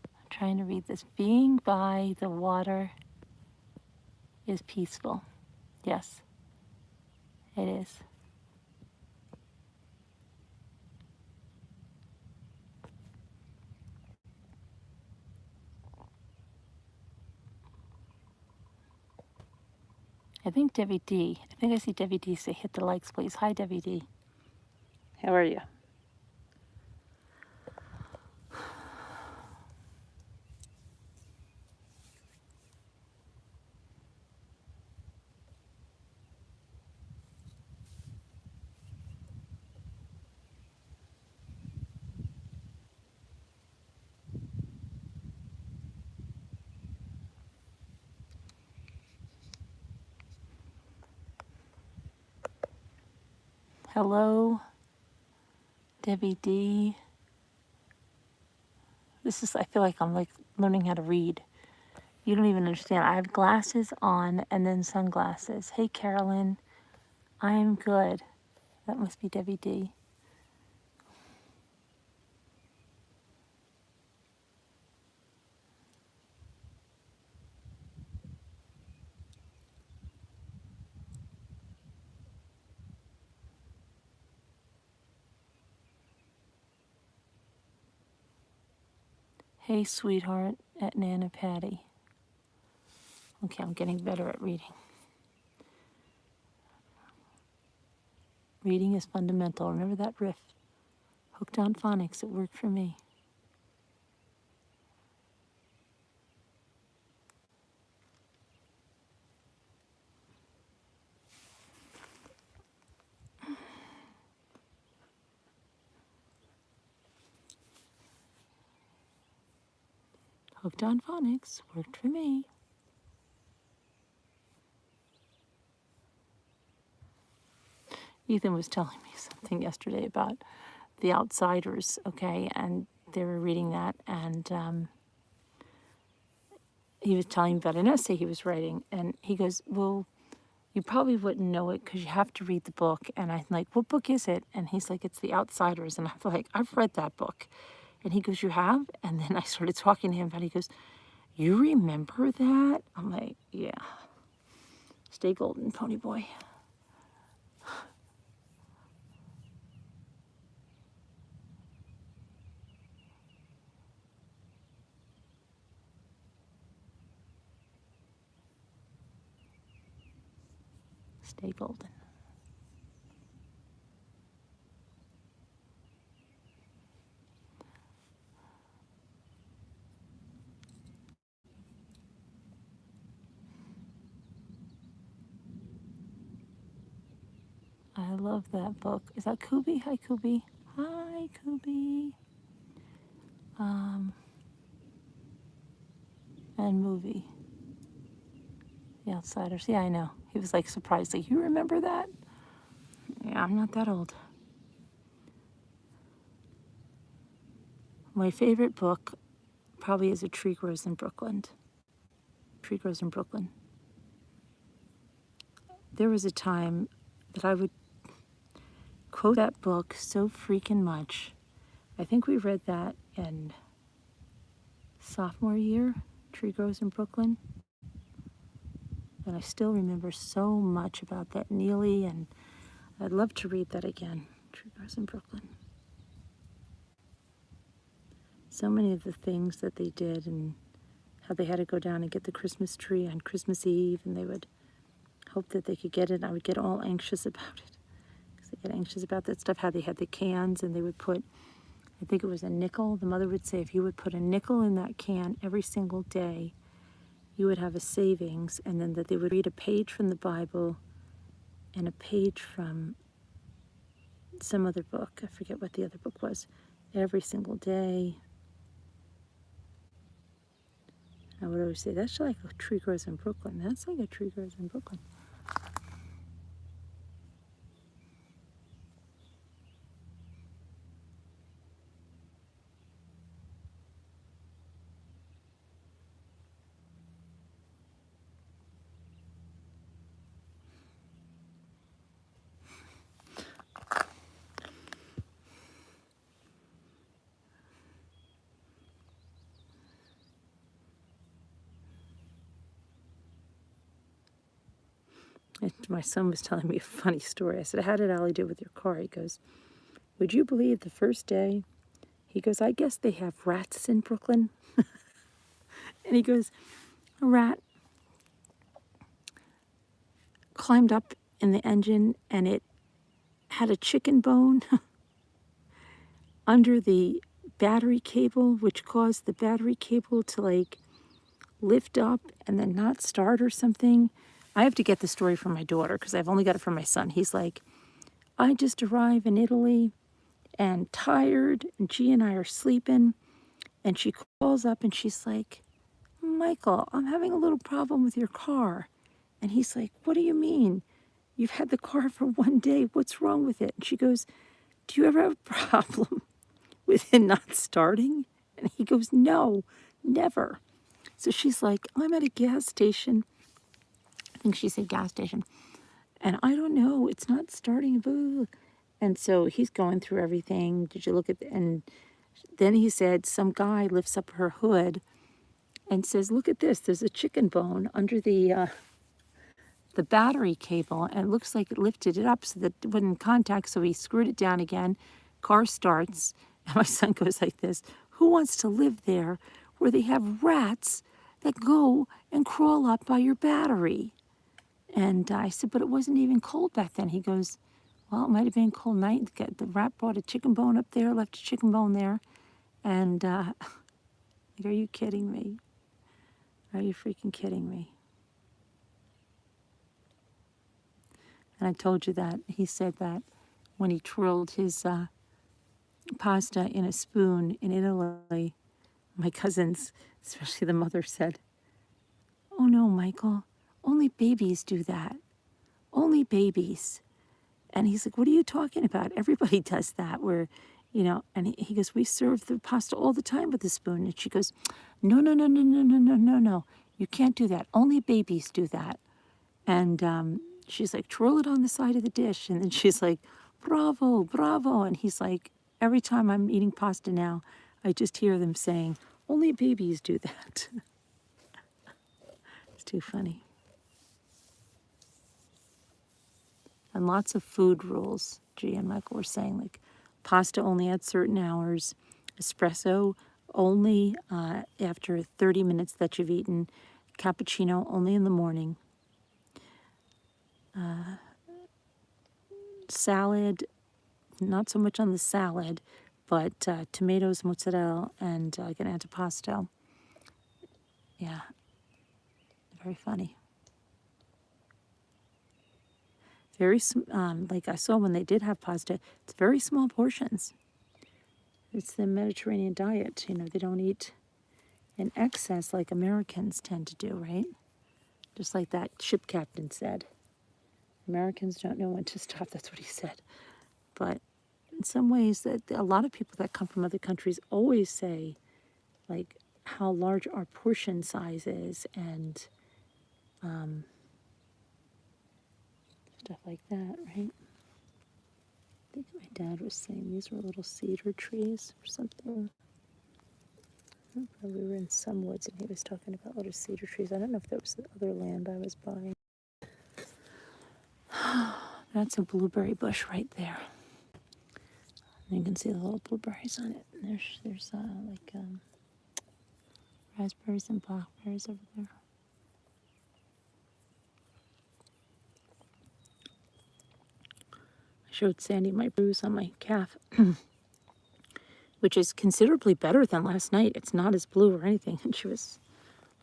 I'm trying to read this. Being by the water is peaceful. Yes, it is. I think Debbie D. I think I see Debbie D say hit the likes, please. Hi, Debbie D. How are you? Hello, Debbie D. I feel like I'm like learning how to read. You don't even understand. I have glasses on and then sunglasses. Hey, Carolyn. I'm good. That must be Debbie D. Hey, sweetheart, at Nana Patty. Okay, I'm getting better at reading. Reading is fundamental. Remember that riff? Hooked on phonics. It worked for me. Hooked on phonics worked for me. Ethan was telling me something yesterday about The Outsiders, okay, and they were reading that, and he was telling me about an essay he was writing, and he goes, well, you probably wouldn't know it because you have to read the book. And I'm like, what book is it? And he's like, it's The Outsiders. And I'm like, I've read that book. And he goes, you have? And then I started talking to him about it. He goes, you remember that? I'm like, yeah. Stay golden, pony boy. Stay golden. I love that book. Is that Kubi? Hi, Kubi. Hi, Kubi. And movie. The Outsiders. Yeah, I know. He was like surprised. Like, you remember that? Yeah, I'm not that old. My favorite book probably is A Tree Grows in Brooklyn. Tree Grows in Brooklyn. There was a time that I would quote that book so freaking much. I think we read that in sophomore year, Tree Grows in Brooklyn. And I still remember so much about that Neely, and I'd love to read that again. Tree Grows in Brooklyn. So many of the things that they did, and how they had to go down and get the Christmas tree on Christmas Eve, and they would hope that they could get it. And I would get all anxious about it, because they get anxious about that stuff. How they had the cans, and they would put, I think it was a nickel. The mother would say, if you would put a nickel in that can every single day, you would have a savings. And then that they would read a page from the Bible and a page from some other book. I forget what the other book was. Every single day. I would always say, that's like A Tree Grows in Brooklyn. That's like A Tree Grows in Brooklyn. And my son was telling me a funny story. I said, how did Allie do with your car? He goes, would you believe the first day? He goes, I guess they have rats in Brooklyn. And he goes, a rat. climbed up in the engine and it had a chicken bone under the battery cable, which caused the battery cable to like lift up and then not start or something. I have to get the story from my daughter because I've only got it from my son. He's like, I just arrived in Italy and tired, and G and I are sleeping. And she calls up and she's like, Michael, I'm having a little problem with your car. And he's like, what do you mean? You've had the car for one day. What's wrong with it? And she goes, do you ever have a problem with it not starting? And he goes, no, never. So she's like, I'm at a gas station. I think she said gas station. And I don't know, it's not starting. Boo. And so he's going through everything. Did you look at and then he said some guy lifts up her hood and says, look at this, there's a chicken bone under the battery cable, and it looks like it lifted it up so that it wasn't in contact, so he screwed it down again. Car starts, and my son goes like this, who wants to live there where they have rats that go and crawl up by your battery? And I said, but it wasn't even cold back then. He goes, well, it might have been a cold night. The rat brought a chicken bone up there, left a chicken bone there. And like, are you kidding me? Are you freaking kidding me? And I told you that he said that when he twirled his pasta in a spoon in Italy, my cousins, especially the mother, said, oh no, Michael, only babies do that. Only babies. And he's like, what are you talking about? Everybody does that where, you know, and he goes, we serve the pasta all the time with a spoon. And she goes, no, no, no, no, no, no, no, no, no. You can't do that. Only babies do that. And she's like, twirl it on the side of the dish. And then she's like, bravo, bravo. And he's like, every time I'm eating pasta now, I just hear them saying, only babies do that. It's too funny. And lots of food rules. G and Michael were saying, like, pasta only at certain hours, espresso only after 30 minutes that you've eaten, cappuccino only in the morning, salad, not so much on the salad, but tomatoes, mozzarella, and like an antipasto. Yeah, very funny. Very, like I saw when they did have pasta, it's very small portions. It's the Mediterranean diet. You know, they don't eat in excess like Americans tend to do, right? Just like that ship captain said. Americans don't know when to stop. That's what he said. But in some ways, that a lot of people that come from other countries always say, like, how large our portion size is and stuff like that, right? I think my dad was saying these were little cedar trees or something. We were in some woods and he was talking about little cedar trees. I don't know if that was the other land I was buying. That's a blueberry bush right there. And you can see the little blueberries on it. And there's raspberries and blackberries over there. I showed Sandy my bruise on my calf, which is considerably better than last night. It's not as blue or anything. And she was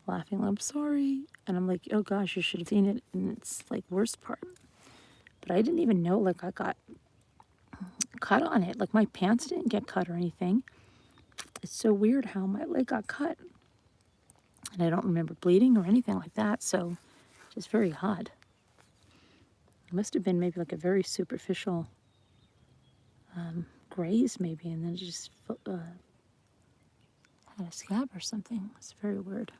laughing, I'm sorry. And I'm like, oh gosh, you should have seen it. And it's like worst part. But I didn't even know, like, I got cut on it. Like, my pants didn't get cut or anything. It's so weird how my leg got cut. And I don't remember bleeding or anything like that. So just very odd. It must have been maybe like a very superficial graze maybe. And then it just had a scab or something. It's very weird.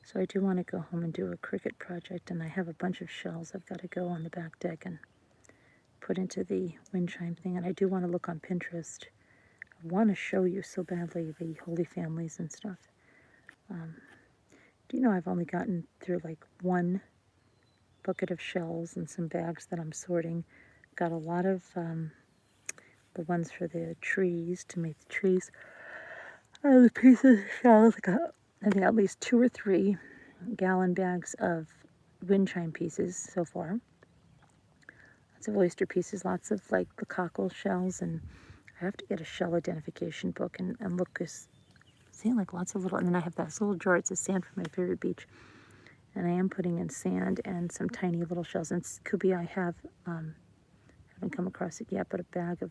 So I do want to go home and do a cricket project, and I have a bunch of shells I've got to go on the back deck and put into the wind chime thing. And I do want to look on Pinterest. I want to show you so badly the Holy Families and stuff. Do you know I've only gotten through like one bucket of shells and some bags that I'm sorting. Got a lot of the ones for the trees, to make the trees. The pieces of shells. I think at least 2 or 3 gallon bags of wind chime pieces so far. Lots of oyster pieces, lots of like the cockle shells, and I have to get a shell identification book and look, because seeing like lots of little, and then I have this little jar, it says sand from my favorite beach, and I am putting in sand and some tiny little shells. And could be I haven't come across it yet, but a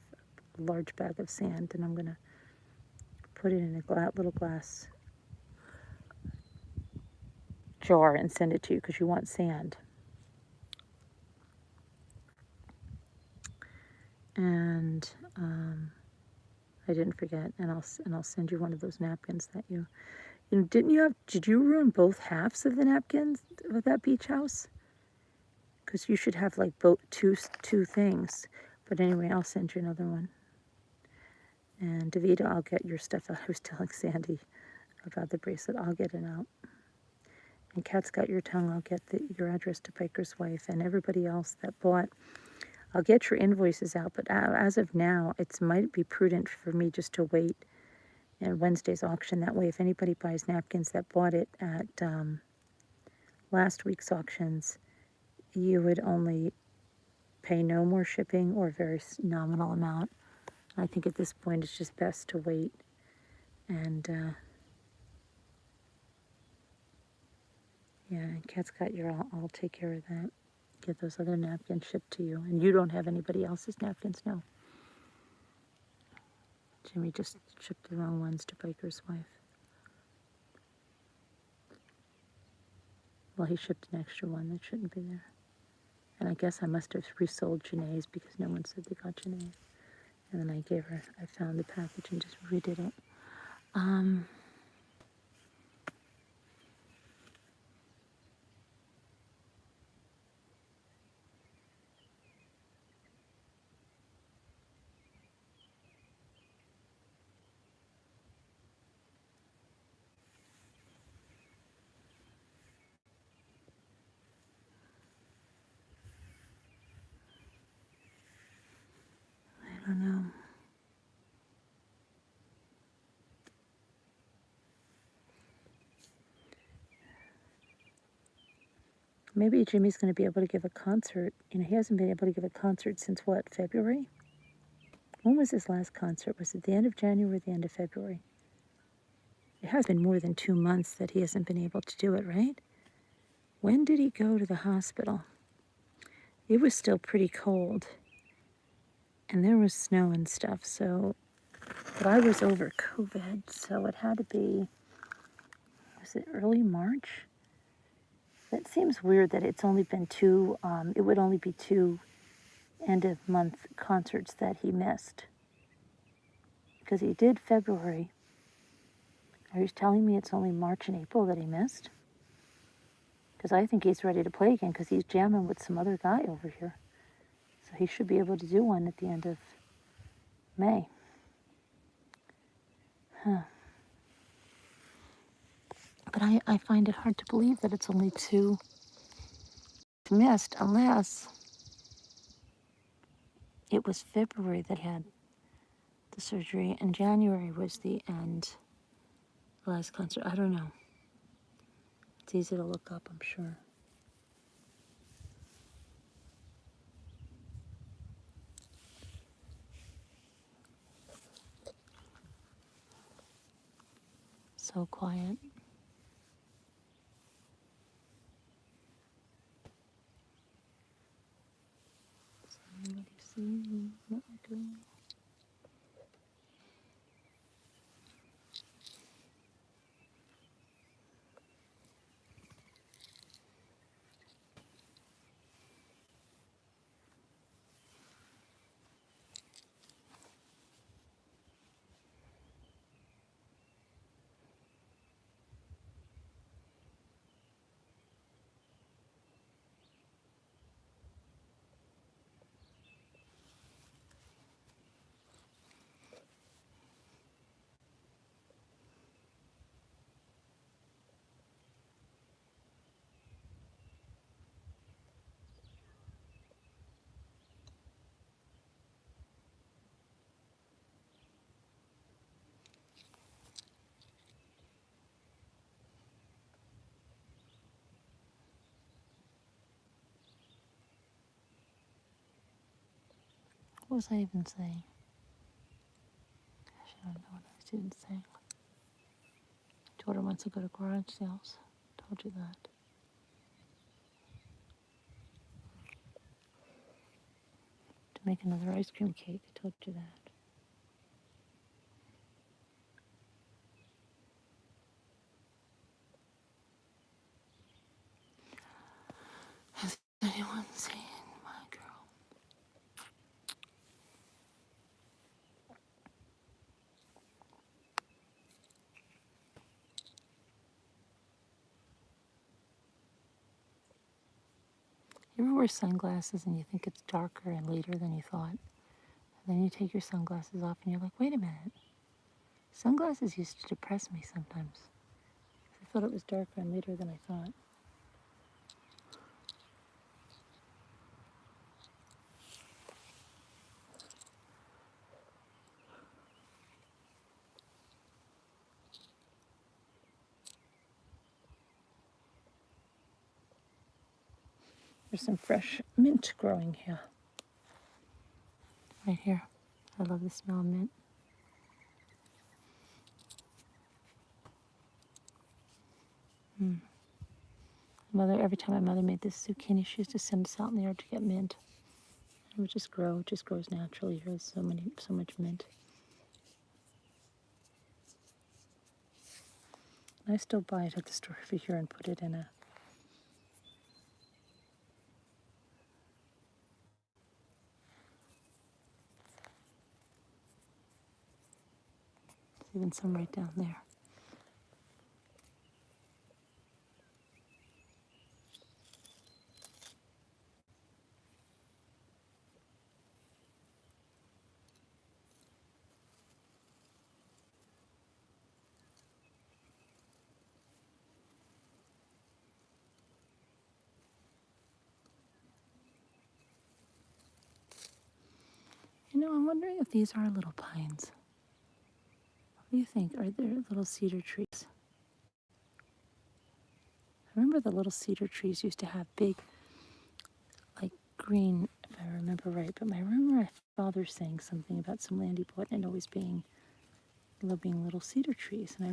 large bag of sand, and I'm gonna put it in a little glass jar and send it to you because you want sand. And I didn't forget, and I'll send you one of those napkins that you know. Did you ruin both halves of the napkins of that beach house? Because you should have like both two things. But anyway, I'll send you another one. And Davida, I'll get your stuff out. I was telling Sandy about the bracelet. I'll get it out. And Kat's got your tongue. I'll get your address to Piker's Wife and everybody else that bought. I'll get your invoices out. But as of now, it might be prudent for me just to wait and Wednesday's auction. That way, if anybody buys napkins that bought it at last week's auctions, you would only pay no more shipping or a very nominal amount. I think at this point it's just best to wait. And yeah, Kat's got I'll take care of that. Get those other napkins shipped to you. And you don't have anybody else's napkins, no. Jimmy just shipped the wrong ones to Biker's Wife. Well, he shipped an extra one that shouldn't be there. And I guess I must have resold Janae's because no one said they got Janae's. And then I found the package and just redid it. I don't know. Maybe Jimmy's going to be able to give a concert. You know, he hasn't been able to give a concert since what, February? When was his last concert? Was it the end of January or the end of February? It has been more than 2 months that he hasn't been able to do it, right? When did he go to the hospital? It was still pretty cold. And there was snow and stuff, but I was over COVID, so it had to be, was it early March? That seems weird that it's only been it would only be 2 end of month concerts that he missed. Because he did February. Are you telling me it's only March and April that he missed? Because I think he's ready to play again because he's jamming with some other guy over here. So he should be able to do one at the end of May. Huh. But I find it hard to believe that it's only 2 missed, unless it was February that had the surgery and January was the end, the last concert. I don't know. It's easy to look up, I'm sure. So quiet. Somebody see what we're doing? What was I even saying? Gosh, I don't know what I was even saying. My daughter wants to go to garage sales. Told you that. To make another ice cream cake. I told you that. Has anyone seen my girl? You ever wear sunglasses and you think it's darker and later than you thought? And then you take your sunglasses off and you're like, wait a minute. Sunglasses used to depress me sometimes. I thought it was darker and later than I thought. There's some fresh mint growing here. Right here. I love the smell of mint. Mother, every time my mother made this zucchini, she used to send us out in the yard to get mint. It would just grow. It just grows naturally. There's so much mint. I still buy it at the store over here and put it in a. There's even some right down there. You know, I'm wondering if these are little pines. What do you think? Are there little cedar trees? I remember the little cedar trees used to have big, like green, if I remember right. But I remember my father saying something about some land he bought and always being little cedar trees. And I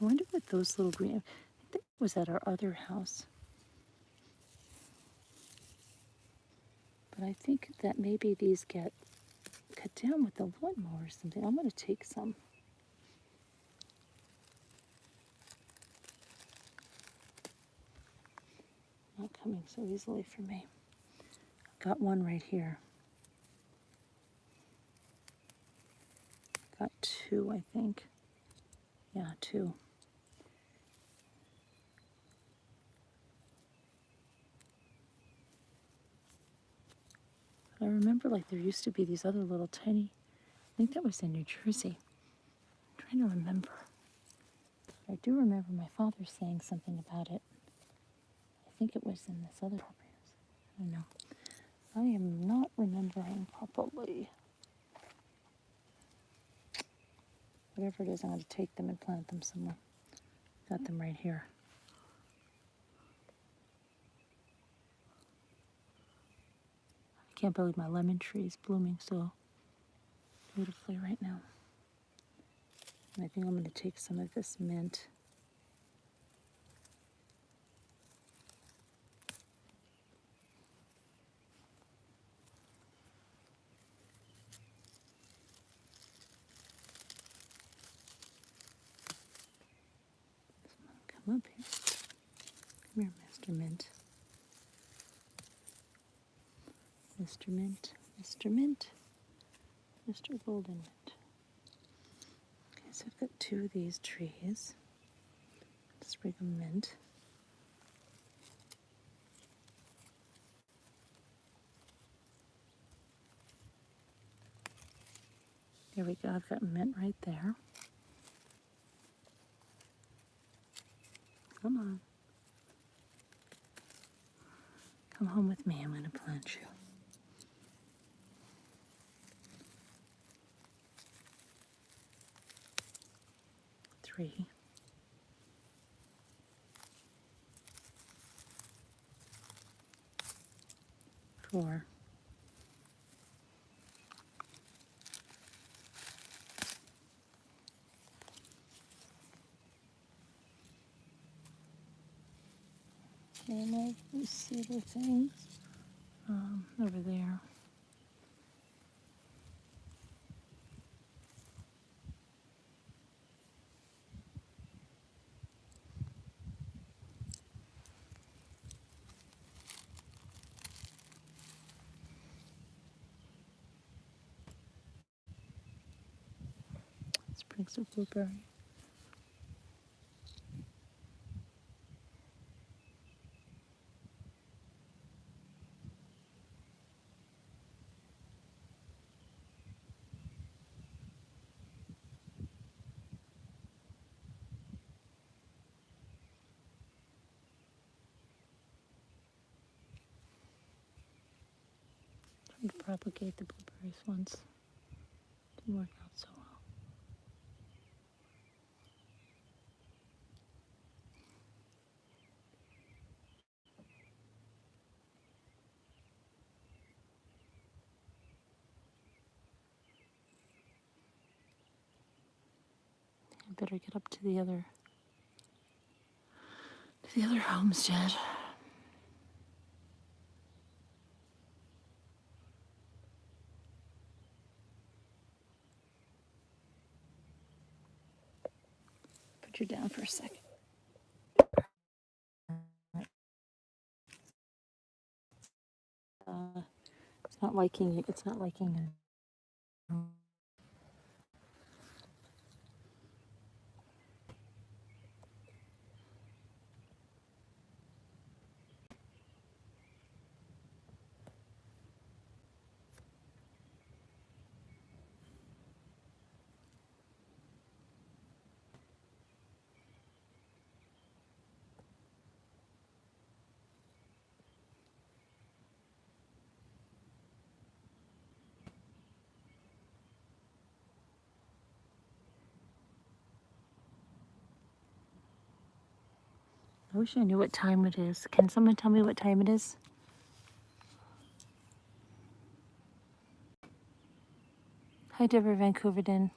wonder what those little green, I think it was at our other house. But I think that maybe these get cut down with the lawnmower or something. I'm going to take some. Not coming so easily for me. I've got one right here. Got two, I think. Yeah, two. But I remember like there used to be these other little tiny, I think that was in New Jersey. I'm trying to remember. I do remember my father saying something about it. I think it was in this other property. I don't know. I am not remembering properly. Whatever it is, I'm going to take them and plant them somewhere. Got them right here. I can't believe my lemon tree is blooming so beautifully right now. And I think I'm going to take some of this mint. Come up here. Come here, Mr. Mint. Mr. Mint, Mr. Mint, Mr. Golden Mint. Okay, so I've got two of these trees. Sprig of mint. There we go, I've got mint right there. Come on. Come home with me, I'm going to plant you. Three. Four. Same with these cedar things over there. Sprigs of blueberry. Tried to propagate the blueberries once. Didn't work out so well. I better get up to the other homestead. Put you down for a second. It's not liking it. It's not liking it. I wish I knew what time it is. Can someone tell me what time it is? Hi, Deborah Vancouverden.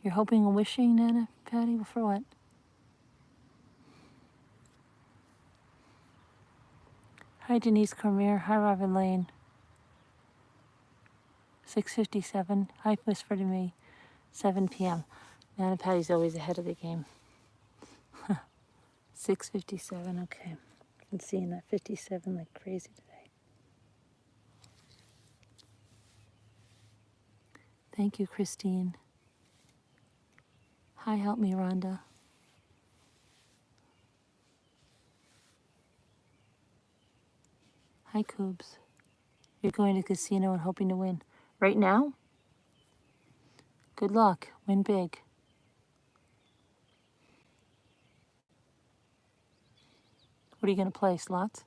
You're hoping and wishing, Nana, Patty? For what? Hi, Denise Cormier. Hi, Robin Lane. 6:57. Hi, Whisper to Me. 7 p.m. Nana Patty's always ahead of the game. 6:57. Okay. I'm seeing that 57 like crazy today. Thank you, Christine. Hi, help me, Rhonda. Hi, Coobs. You're going to casino and hoping to win. Right now? Good luck. Win big. What are you going to play? Slots?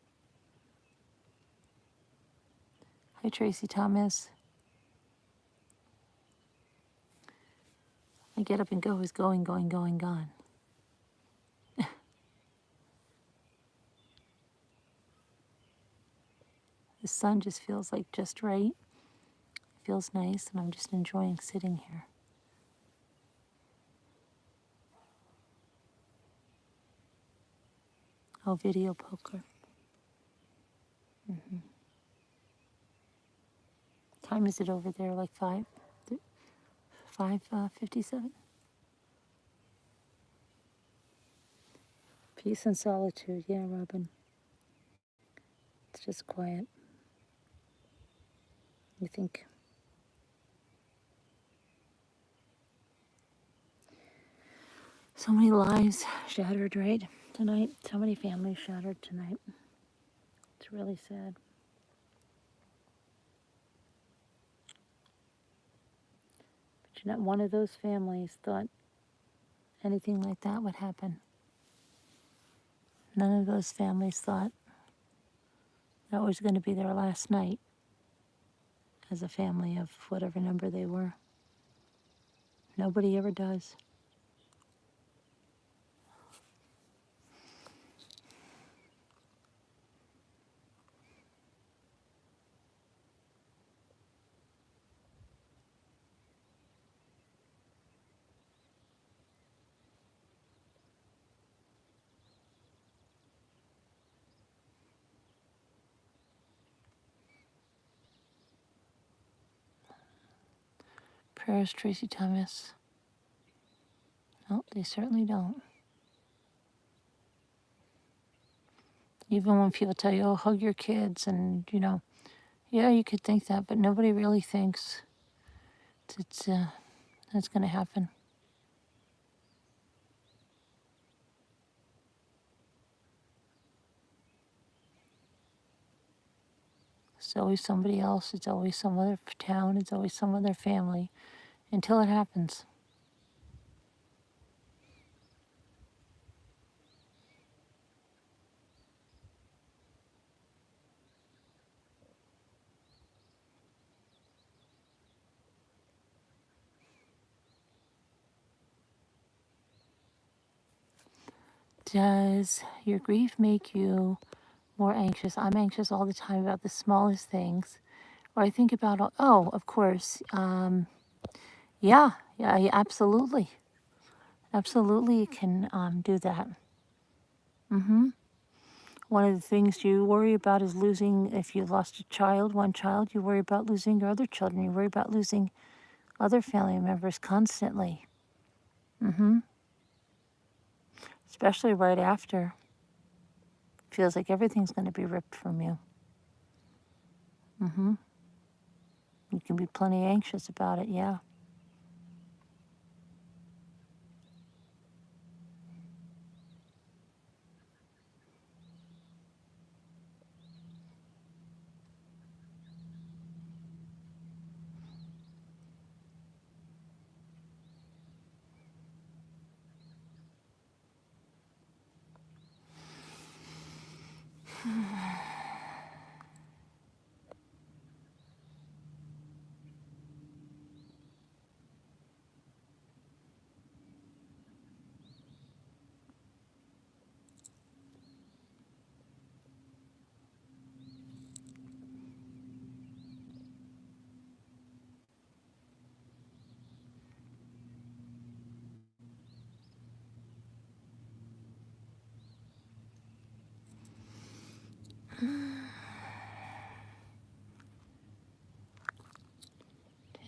Hi, Tracy Thomas. I get up and go is going, going, going, gone. The sun just feels like just right. Feels nice, and I'm just enjoying sitting here. Oh, video poker. Time is it over there? Like 5:57. Peace and solitude. Yeah, Robin. It's just quiet. You think so many lives shattered, right? Tonight, so many families shattered tonight. It's really sad. But not one of those families thought anything like that would happen. None of those families thought that was going to be their last night as a family of whatever number they were. Nobody ever does. prayers, Tracy Thomas. No, they certainly don't. Even when people tell you, oh, hug your kids, and, yeah, you could think that, but nobody really thinks that's going to happen. It's always somebody else. It's always some other town. It's always some other family until it happens. Does your grief make you more anxious? I'm anxious all the time about the smallest things. Or I think about, oh, of course. Yeah, absolutely. Absolutely, you can do that. One of the things you worry about is losing, if you lost a child, one child, you worry about losing your other children. You worry about losing other family members constantly. Especially right after. Feels like everything's going to be ripped from you. You can be plenty anxious about it, yeah.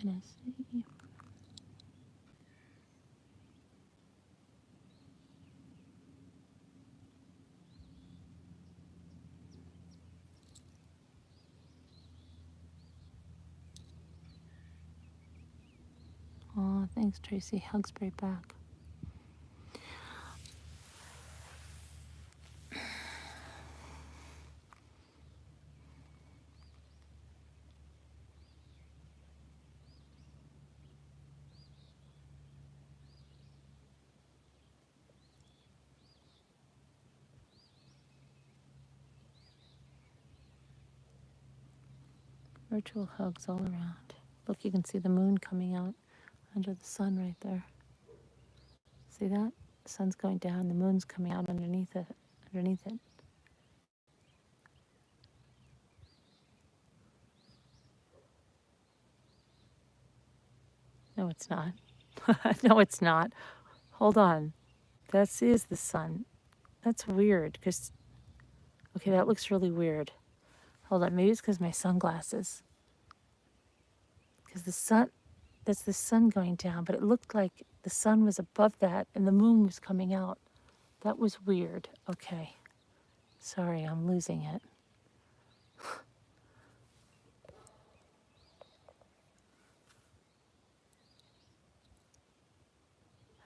Tennessee. Oh, thanks, Tracy. Hugs right back. Virtual hugs all around. Look, you can see the moon coming out under the sun right there. See that? The sun's going down, the moon's coming out underneath it. No, it's not. No, it's not. Hold on. That is the sun. That's weird, because, okay, that looks really weird. Hold on, maybe it's because my sunglasses. Because the sun, that's the sun going down, but it looked like the sun was above that and the moon was coming out. That was weird. Okay. Sorry, I'm losing it.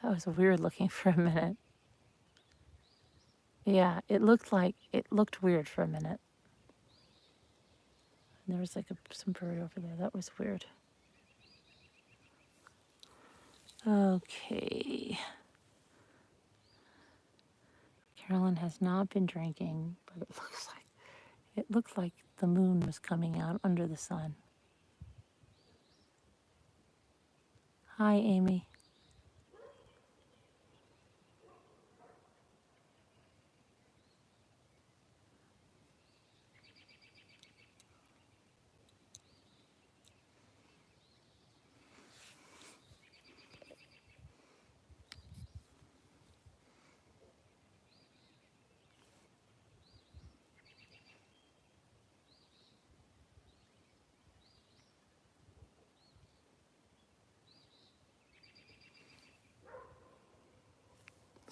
That was weird looking for a minute. Yeah, it looked weird for a minute. And there was like some bird over there. That was weird. Okay. Carolyn has not been drinking, but it looked like the moon was coming out under the sun. Hi, Amy.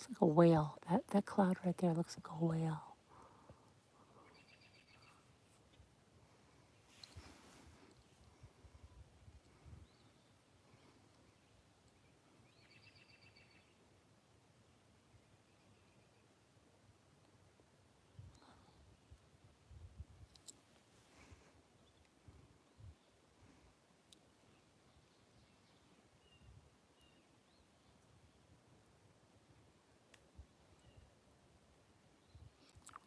looks like a whale. That cloud right there looks like a whale.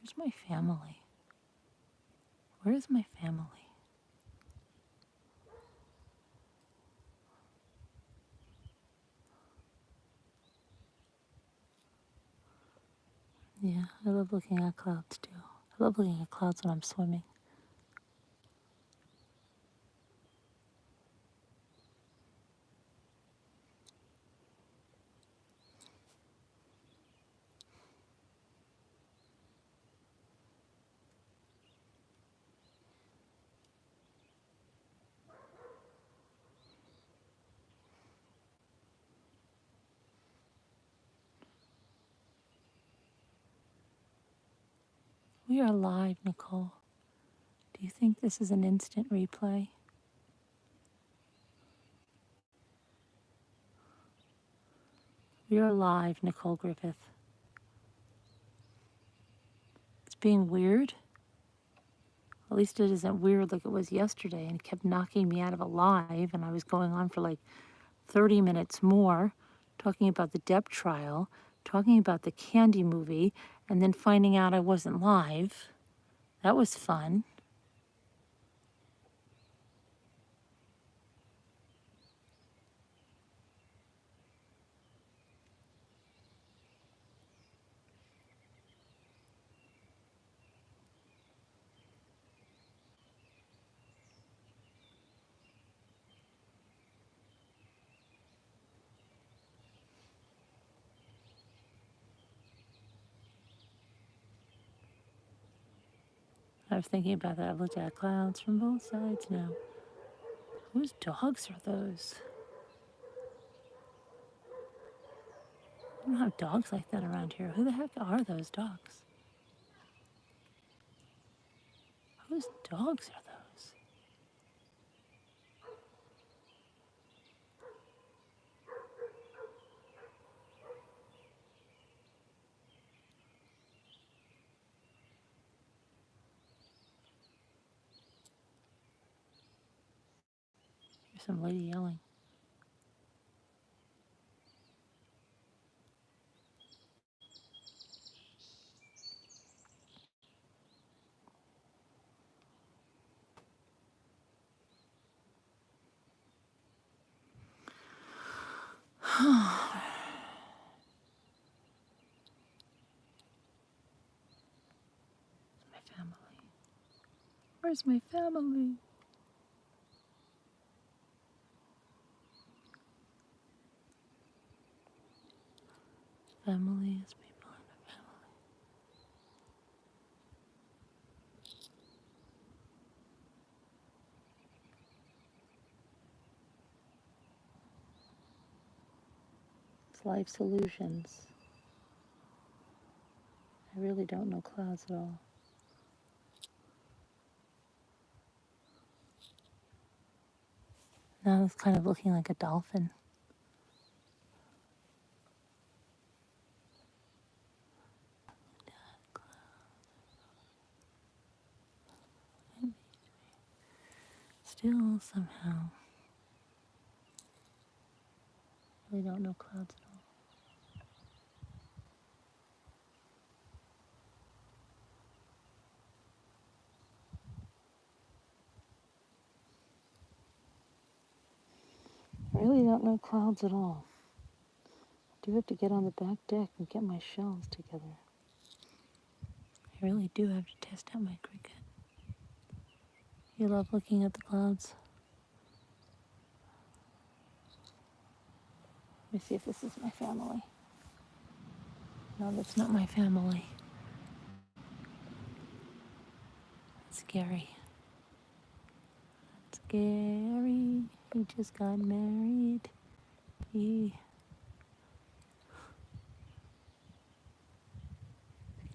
Where's my family? Where is my family? Yeah, I love looking at clouds too. I love looking at clouds when I'm swimming. We are live, Nicole. Do you think this is an instant replay? We are live, Nicole Griffith. It's being weird. At least it isn't weird like it was yesterday, and it kept knocking me out of a live, and I was going on for like 30 minutes more, talking about the Depp trial, talking about the Candy movie, and then finding out I wasn't live. That was fun. I was thinking about that. I've looked at clouds from both sides now. Whose dogs are those? I don't have dogs like that around here. Who the heck are those dogs? Whose dogs are those? There's some lady yelling. My family. Where's my family? Family is people in a family. It's life solutions. I really don't know clouds at all. Now it's kind of looking like a dolphin. Still, somehow, really don't know clouds at all. I really don't know clouds at all. I do have to get on the back deck and get my shells together. I really do have to test out my cricket. You love looking at the clouds? Let me see if this is my family. No, that's not my family. That's Gary. That's Gary. He just got married.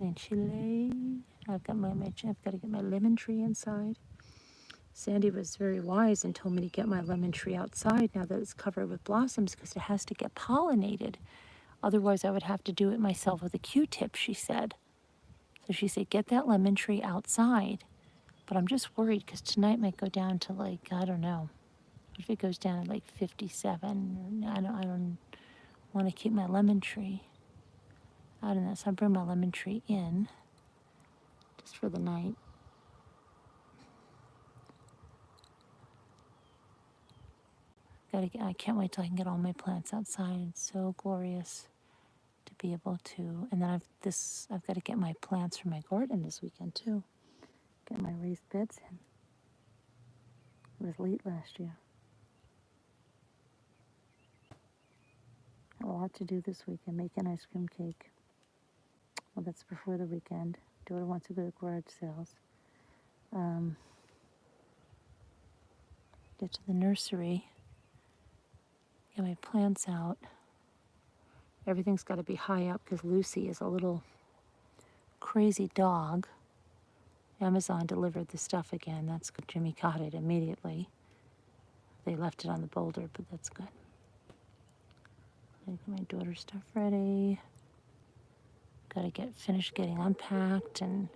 in Chile. I've got I've got to get my lemon tree inside. Sandy was very wise and told me to get my lemon tree outside now that it's covered with blossoms because it has to get pollinated. Otherwise, I would have to do it myself with a Q-tip, she said. So she said, get that lemon tree outside. But I'm just worried because tonight might go down to like, I don't know. What if it goes down to like 57? I don't want to keep my lemon tree out in that. So I bring my lemon tree in just for the night. I can't wait till I can get all my plants outside. It's so glorious to be able to. And then I've got to get my plants for my garden this weekend too. Get my raised beds in. It was late last year. I have a lot to do this weekend. Make an ice cream cake. Well, that's before the weekend. Daughter wants to go to garage sales. Get to the nursery. Get my plants out. Everything's got to be high up because Lucy is a little crazy dog. Amazon delivered the stuff again. That's good. Jimmy got it immediately. They left it on the boulder, but that's good. I get my daughter's stuff ready. Got to finish getting unpacked, and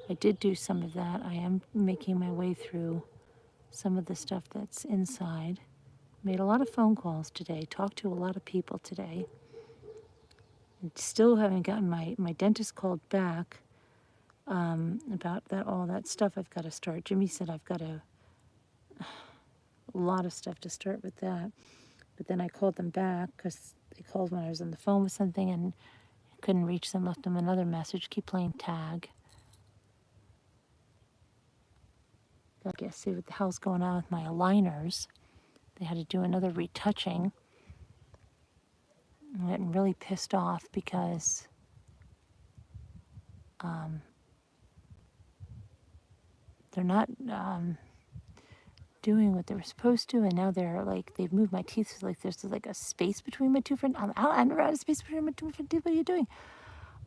I did do some of that. I am making my way through some of the stuff that's inside. Made a lot of phone calls today. Talked to a lot of people today. And still haven't gotten my dentist called back about all that stuff I've got to start. Jimmy said I've got a lot of stuff to start with that. But then I called them back because they called when I was on the phone with something and I couldn't reach them. Left them another message. Keep playing tag. I guess see what the hell's going on with my aligners. They had to do another retouching. I'm getting really pissed off because they're not doing what they were supposed to, and now they're like, they've moved my teeth so like there's like a space between my two front. I never had a space between my two front teeth. What are you doing?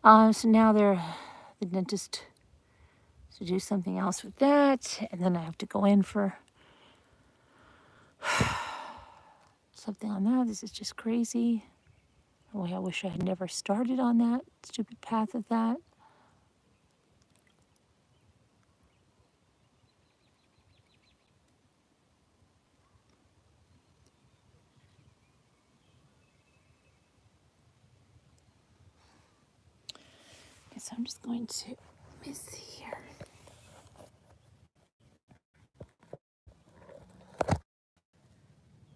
So now the dentist to do something else with that, and then I have to go in for something on that. This is just crazy. Oh, I wish I had never started on that stupid path of that. Okay, so I'm just going to, let me see here.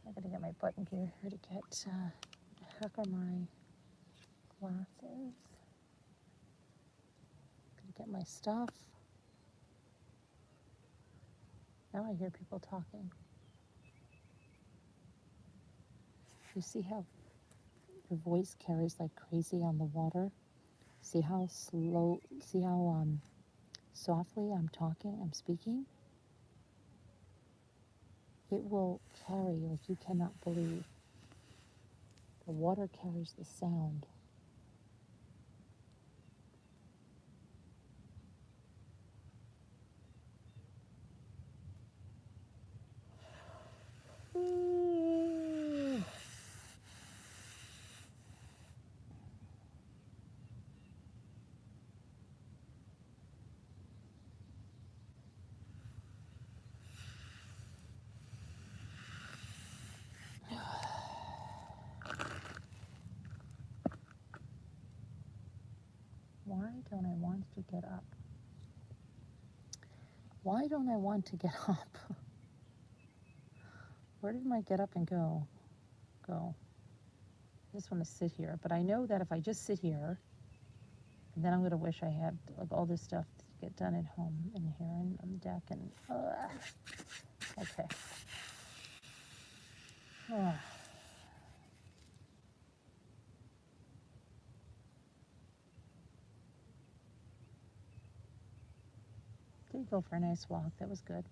I gotta get my button gear here to get hook on my glasses. Gotta get my stuff. Now I hear people talking. You see how your voice carries like crazy on the water? See how softly I'm talking, I'm speaking? It will carry like you cannot believe. The water carries the sound. Why don't I want to get up? Why don't I want to get up? Where did my get up and go? I just want to sit here. But I know that if I just sit here, then I'm going to wish I had like all this stuff to get done at home in here and on the deck. And okay. Did go for a nice walk. That was good.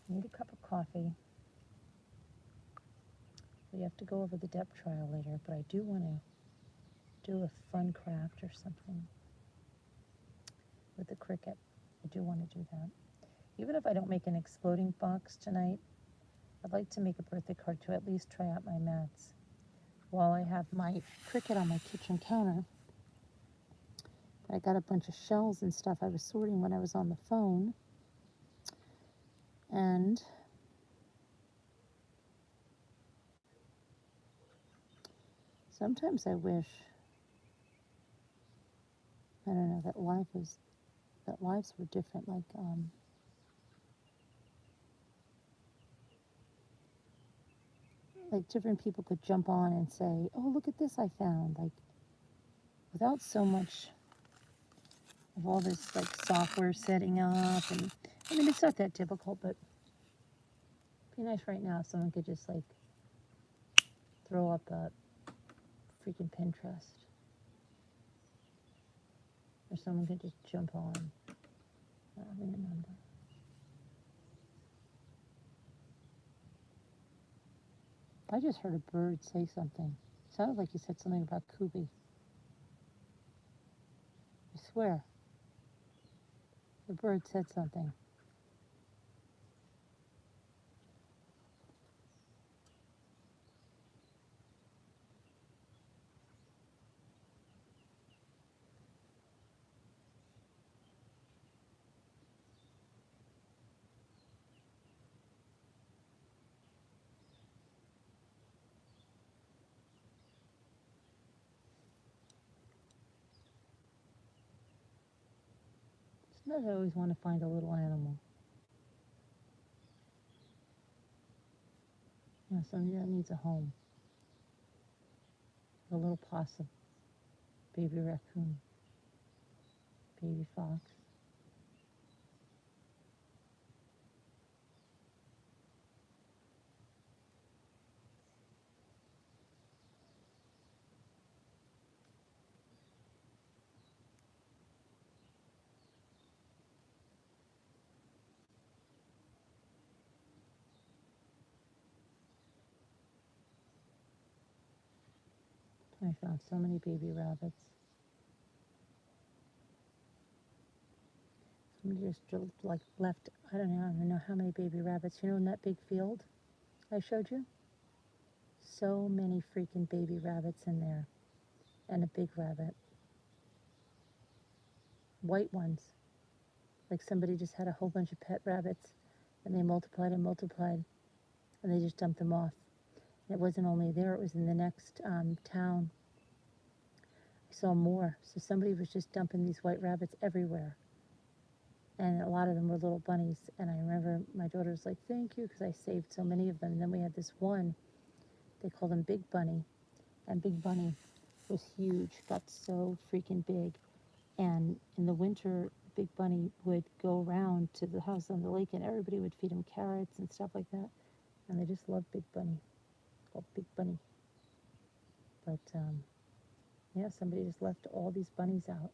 Need a cup of coffee. We have to go over the depth trial later, but I do want to do a fun craft or something with the Cricut. I do want to do that. Even if I don't make an exploding box tonight, I'd like to make a birthday card to at least try out my mats. While I have my Cricut on my kitchen counter, I got a bunch of shells and stuff I was sorting when I was on the phone. And sometimes I wish, I don't know, that lives were different. Like different people could jump on and say, "Oh, look at this I found!" Like without so much of all this like software setting up. And I mean, it's not that difficult, but it'd be nice right now if someone could just like throw up a freaking Pinterest, or someone could just jump on. I don't even remember. I just heard a bird say something. It sounded like he said something about Kubi. I swear. The bird said something. Sometimes I always want to find a little animal. You know, something that needs a home. A little possum, baby raccoon, baby fox. I found so many baby rabbits. Somebody just like left, I don't know how many baby rabbits. You know, in that big field I showed you? So many freaking baby rabbits in there. And a big rabbit. White ones. Like somebody just had a whole bunch of pet rabbits and they multiplied and multiplied and they just dumped them off. And it wasn't only there, it was in the next town. I saw more. So somebody was just dumping these white rabbits everywhere. And a lot of them were little bunnies. And I remember my daughter was like, "Thank you," because I saved so many of them. And then we had this one, they called him Big Bunny. And Big Bunny was huge, got so freaking big. And in the winter, Big Bunny would go around to the house on the lake and everybody would feed him carrots and stuff like that. And they just loved Big Bunny. It's called Big Bunny. But yeah, somebody just left all these bunnies out.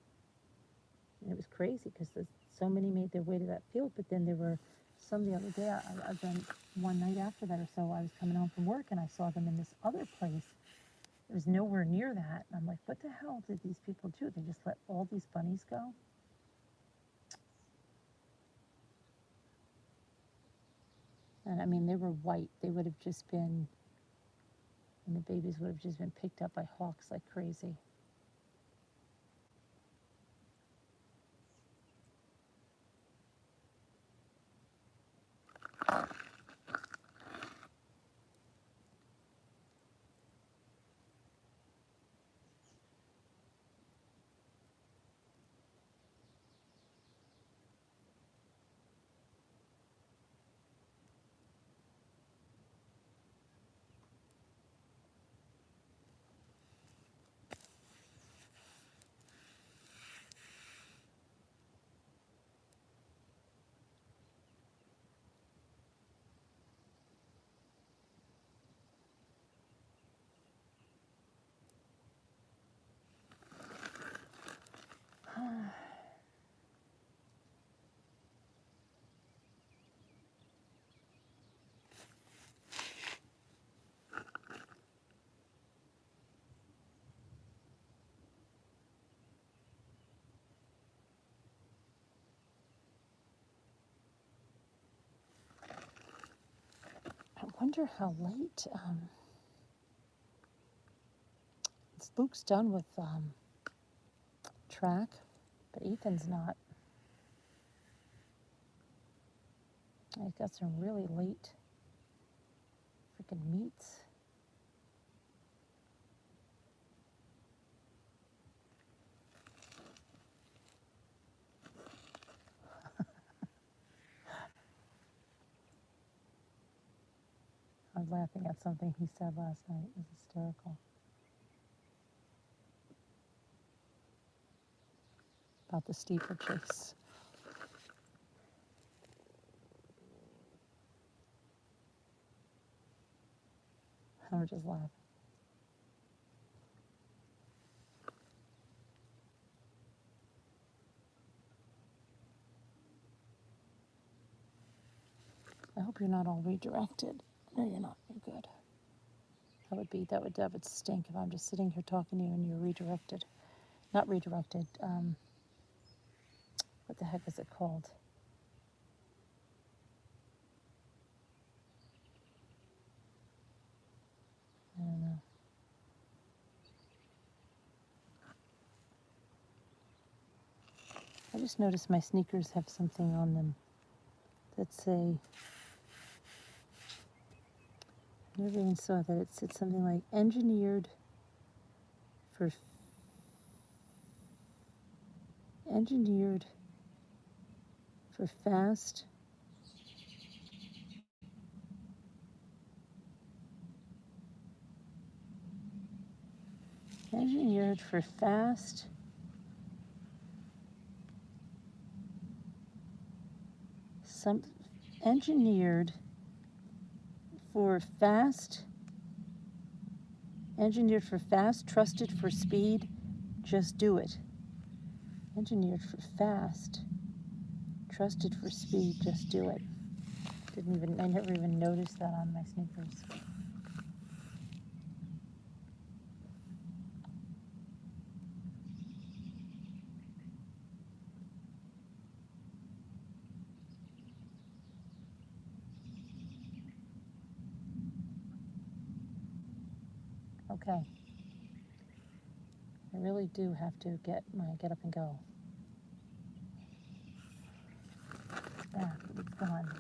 And it was crazy because so many made their way to that field, but then there were some the other day, I've been one night after that or so, I was coming home from work and I saw them in this other place. It was nowhere near that. And I'm like, what the hell did these people do? They just let all these bunnies go? And I mean, they were white. They would have just been, and the babies would have just been picked up by hawks like crazy. wonder how late Luke's done with track, but Ethan's not. I got some really late freaking meets. I was laughing at something he said last night. It was hysterical. About the steeplechase. I was just laughing. I hope you're not all redirected. No, you're not. You're good. That would stink if I'm just sitting here talking to you and you're redirected. Not redirected. What the heck is it called? I don't know. I just noticed my sneakers have something on them that say, I never even saw that. It said something like engineered for fast engineered for fast some engineered for fast engineered for fast, trusted for speed, just do it. Engineered for fast, trusted for speed, just do it. I never even noticed that on my sneakers. Okay. I really do have to get up and go. Yeah, it's gone.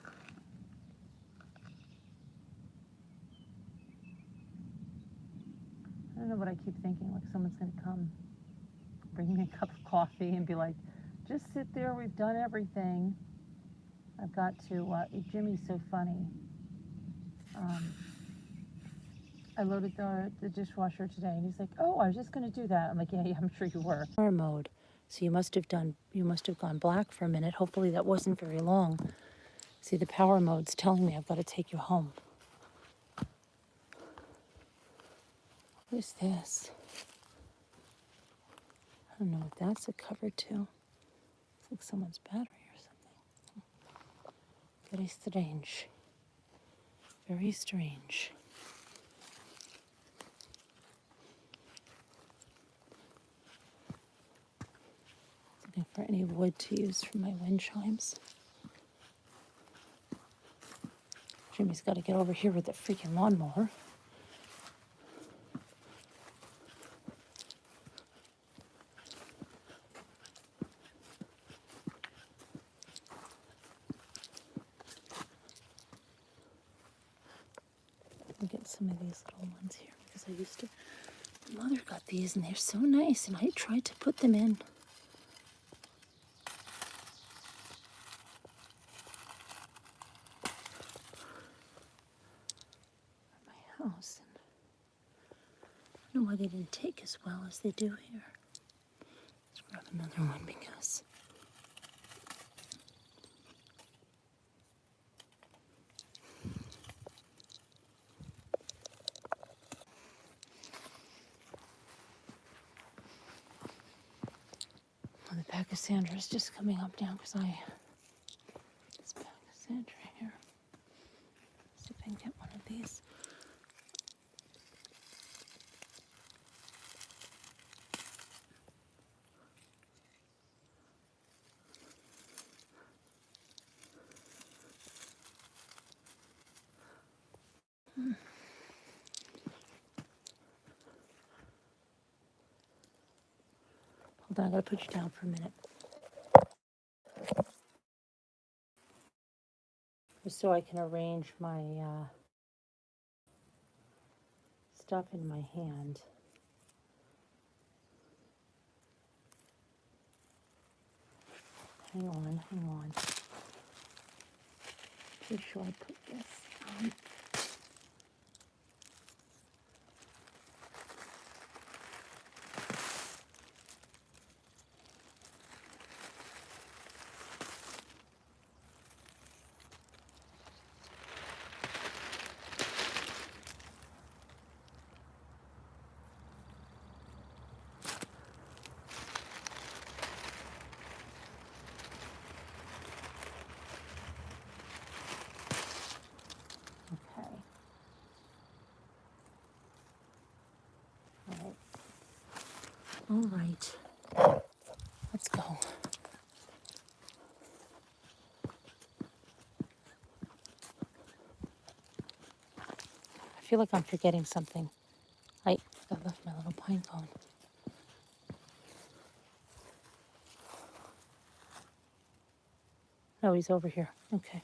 I don't know what I keep thinking, like someone's going to come bring me a cup of coffee and be like, just sit there, we've done everything. I've got to, Jimmy's so funny. I loaded the dishwasher today, and he's like, oh, I was just going to do that. I'm like, yeah, I'm sure you were. Power mode. So you must have gone black for a minute. Hopefully that wasn't very long. See, the power mode's telling me I've got to take you home. What is this? I don't know what that's a cover to. It's like someone's battery or something. Very strange. Very strange. Looking for any wood to use for my wind chimes. Jimmy's got to get over here with the freaking lawnmower. I'll get some of these little ones here because Mother got these and they're so nice, and I tried to put them in my house. And I don't know why they didn't take as well as they do here. Let's grab another one because the Pachysandra is just coming up now because it's Pachysandra here. See if I can get one of these. Hold on, I gotta put you down for a minute. Just so I can arrange my stuff in my hand. Hang on. Pretty sure I put this on. Okay. All right. Let's go. I feel like I'm forgetting something. I left my little pine cone. Oh, he's over here. Okay.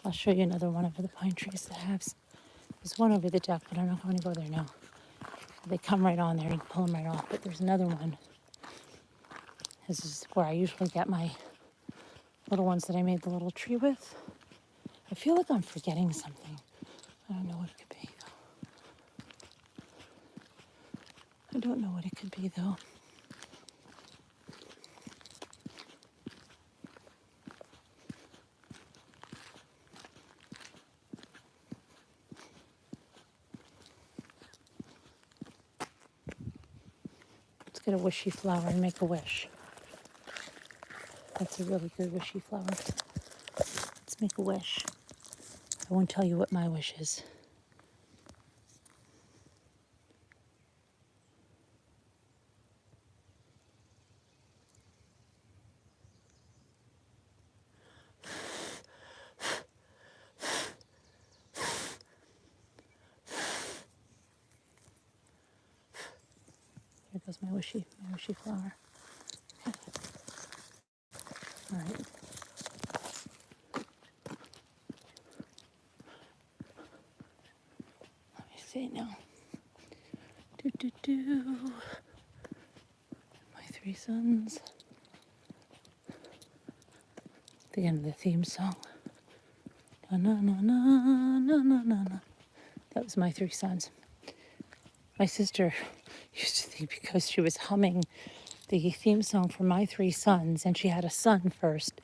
I'll show you another one of the pine trees that has. There's one over the deck, but I'm not going to go there now. They come right on there. You can pull them right off. But there's another one. This is where I usually get my little ones that I made the little tree with. I feel like I'm forgetting something. I don't know what it could be. I don't know what it could be, though. Let's get a wishy flower and make a wish. That's a really good wishy flower. Let's make a wish. I won't tell you what my wish is. Here goes my wishy flower. All right. Let me see now. My three sons. The end of the theme song. Na na na na na na na na. That was my three sons. My sister used to think because she was humming the theme song for my three sons, and she had a son first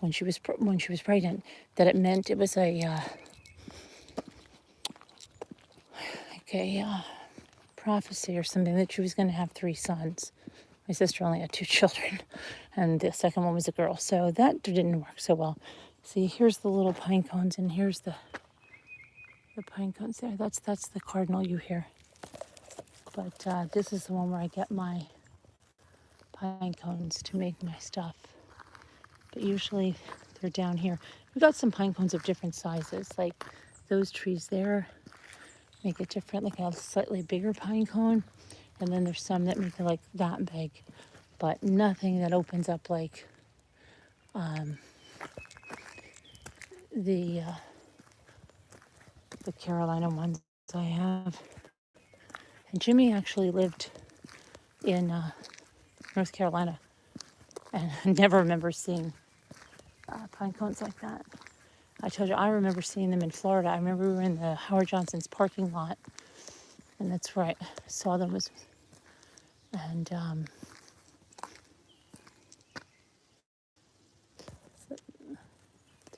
when she was pregnant, that it meant it was like a prophecy or something that she was going to have three sons. My sister only had two children, and the second one was a girl, so that didn't work so well. See, here's the little pine cones, and here's the pine cones there. That's the cardinal you hear. But this is the one where I get my pine cones to make my stuff. But usually they're down here. We've got some pine cones of different sizes, like those trees there make it different, like a slightly bigger pine cone. And then there's some that make it like that big, but nothing that opens up like the Carolina ones I have. And Jimmy actually lived in North Carolina, and I never remember seeing pine cones like that. I told you, I remember seeing them in Florida. I remember we were in the Howard Johnson's parking lot, and that's where I saw them. And the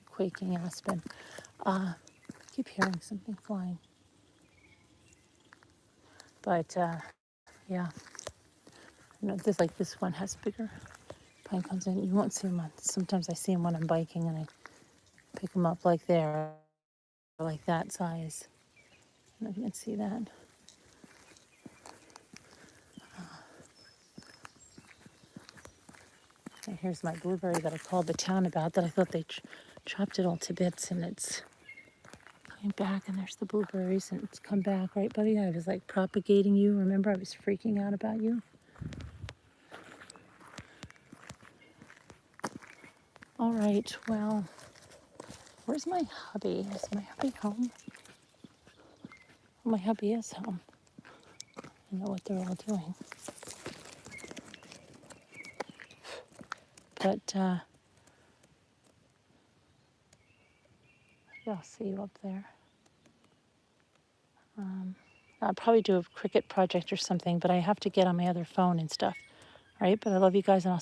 quaking aspen. I keep hearing something flying. But yeah, this like this one has bigger pine cones in it. You won't see them on. Sometimes I see them when I'm biking, and I pick them up like they're like that size. I don't know if you can see that. And here's my blueberry that I called the town about, that I thought they chopped it all to bits, and it's coming back, and there's the blueberries, and it's come back, right, buddy? I was like propagating you. Remember, I was freaking out about you. All right, well, where's my hubby? Is my hubby home? Well, my hubby is home. I know what they're all doing. But yeah, I'll see you up there. I'll probably do a cricket project or something, but I have to get on my other phone and stuff. All right, but I love you guys, and I'll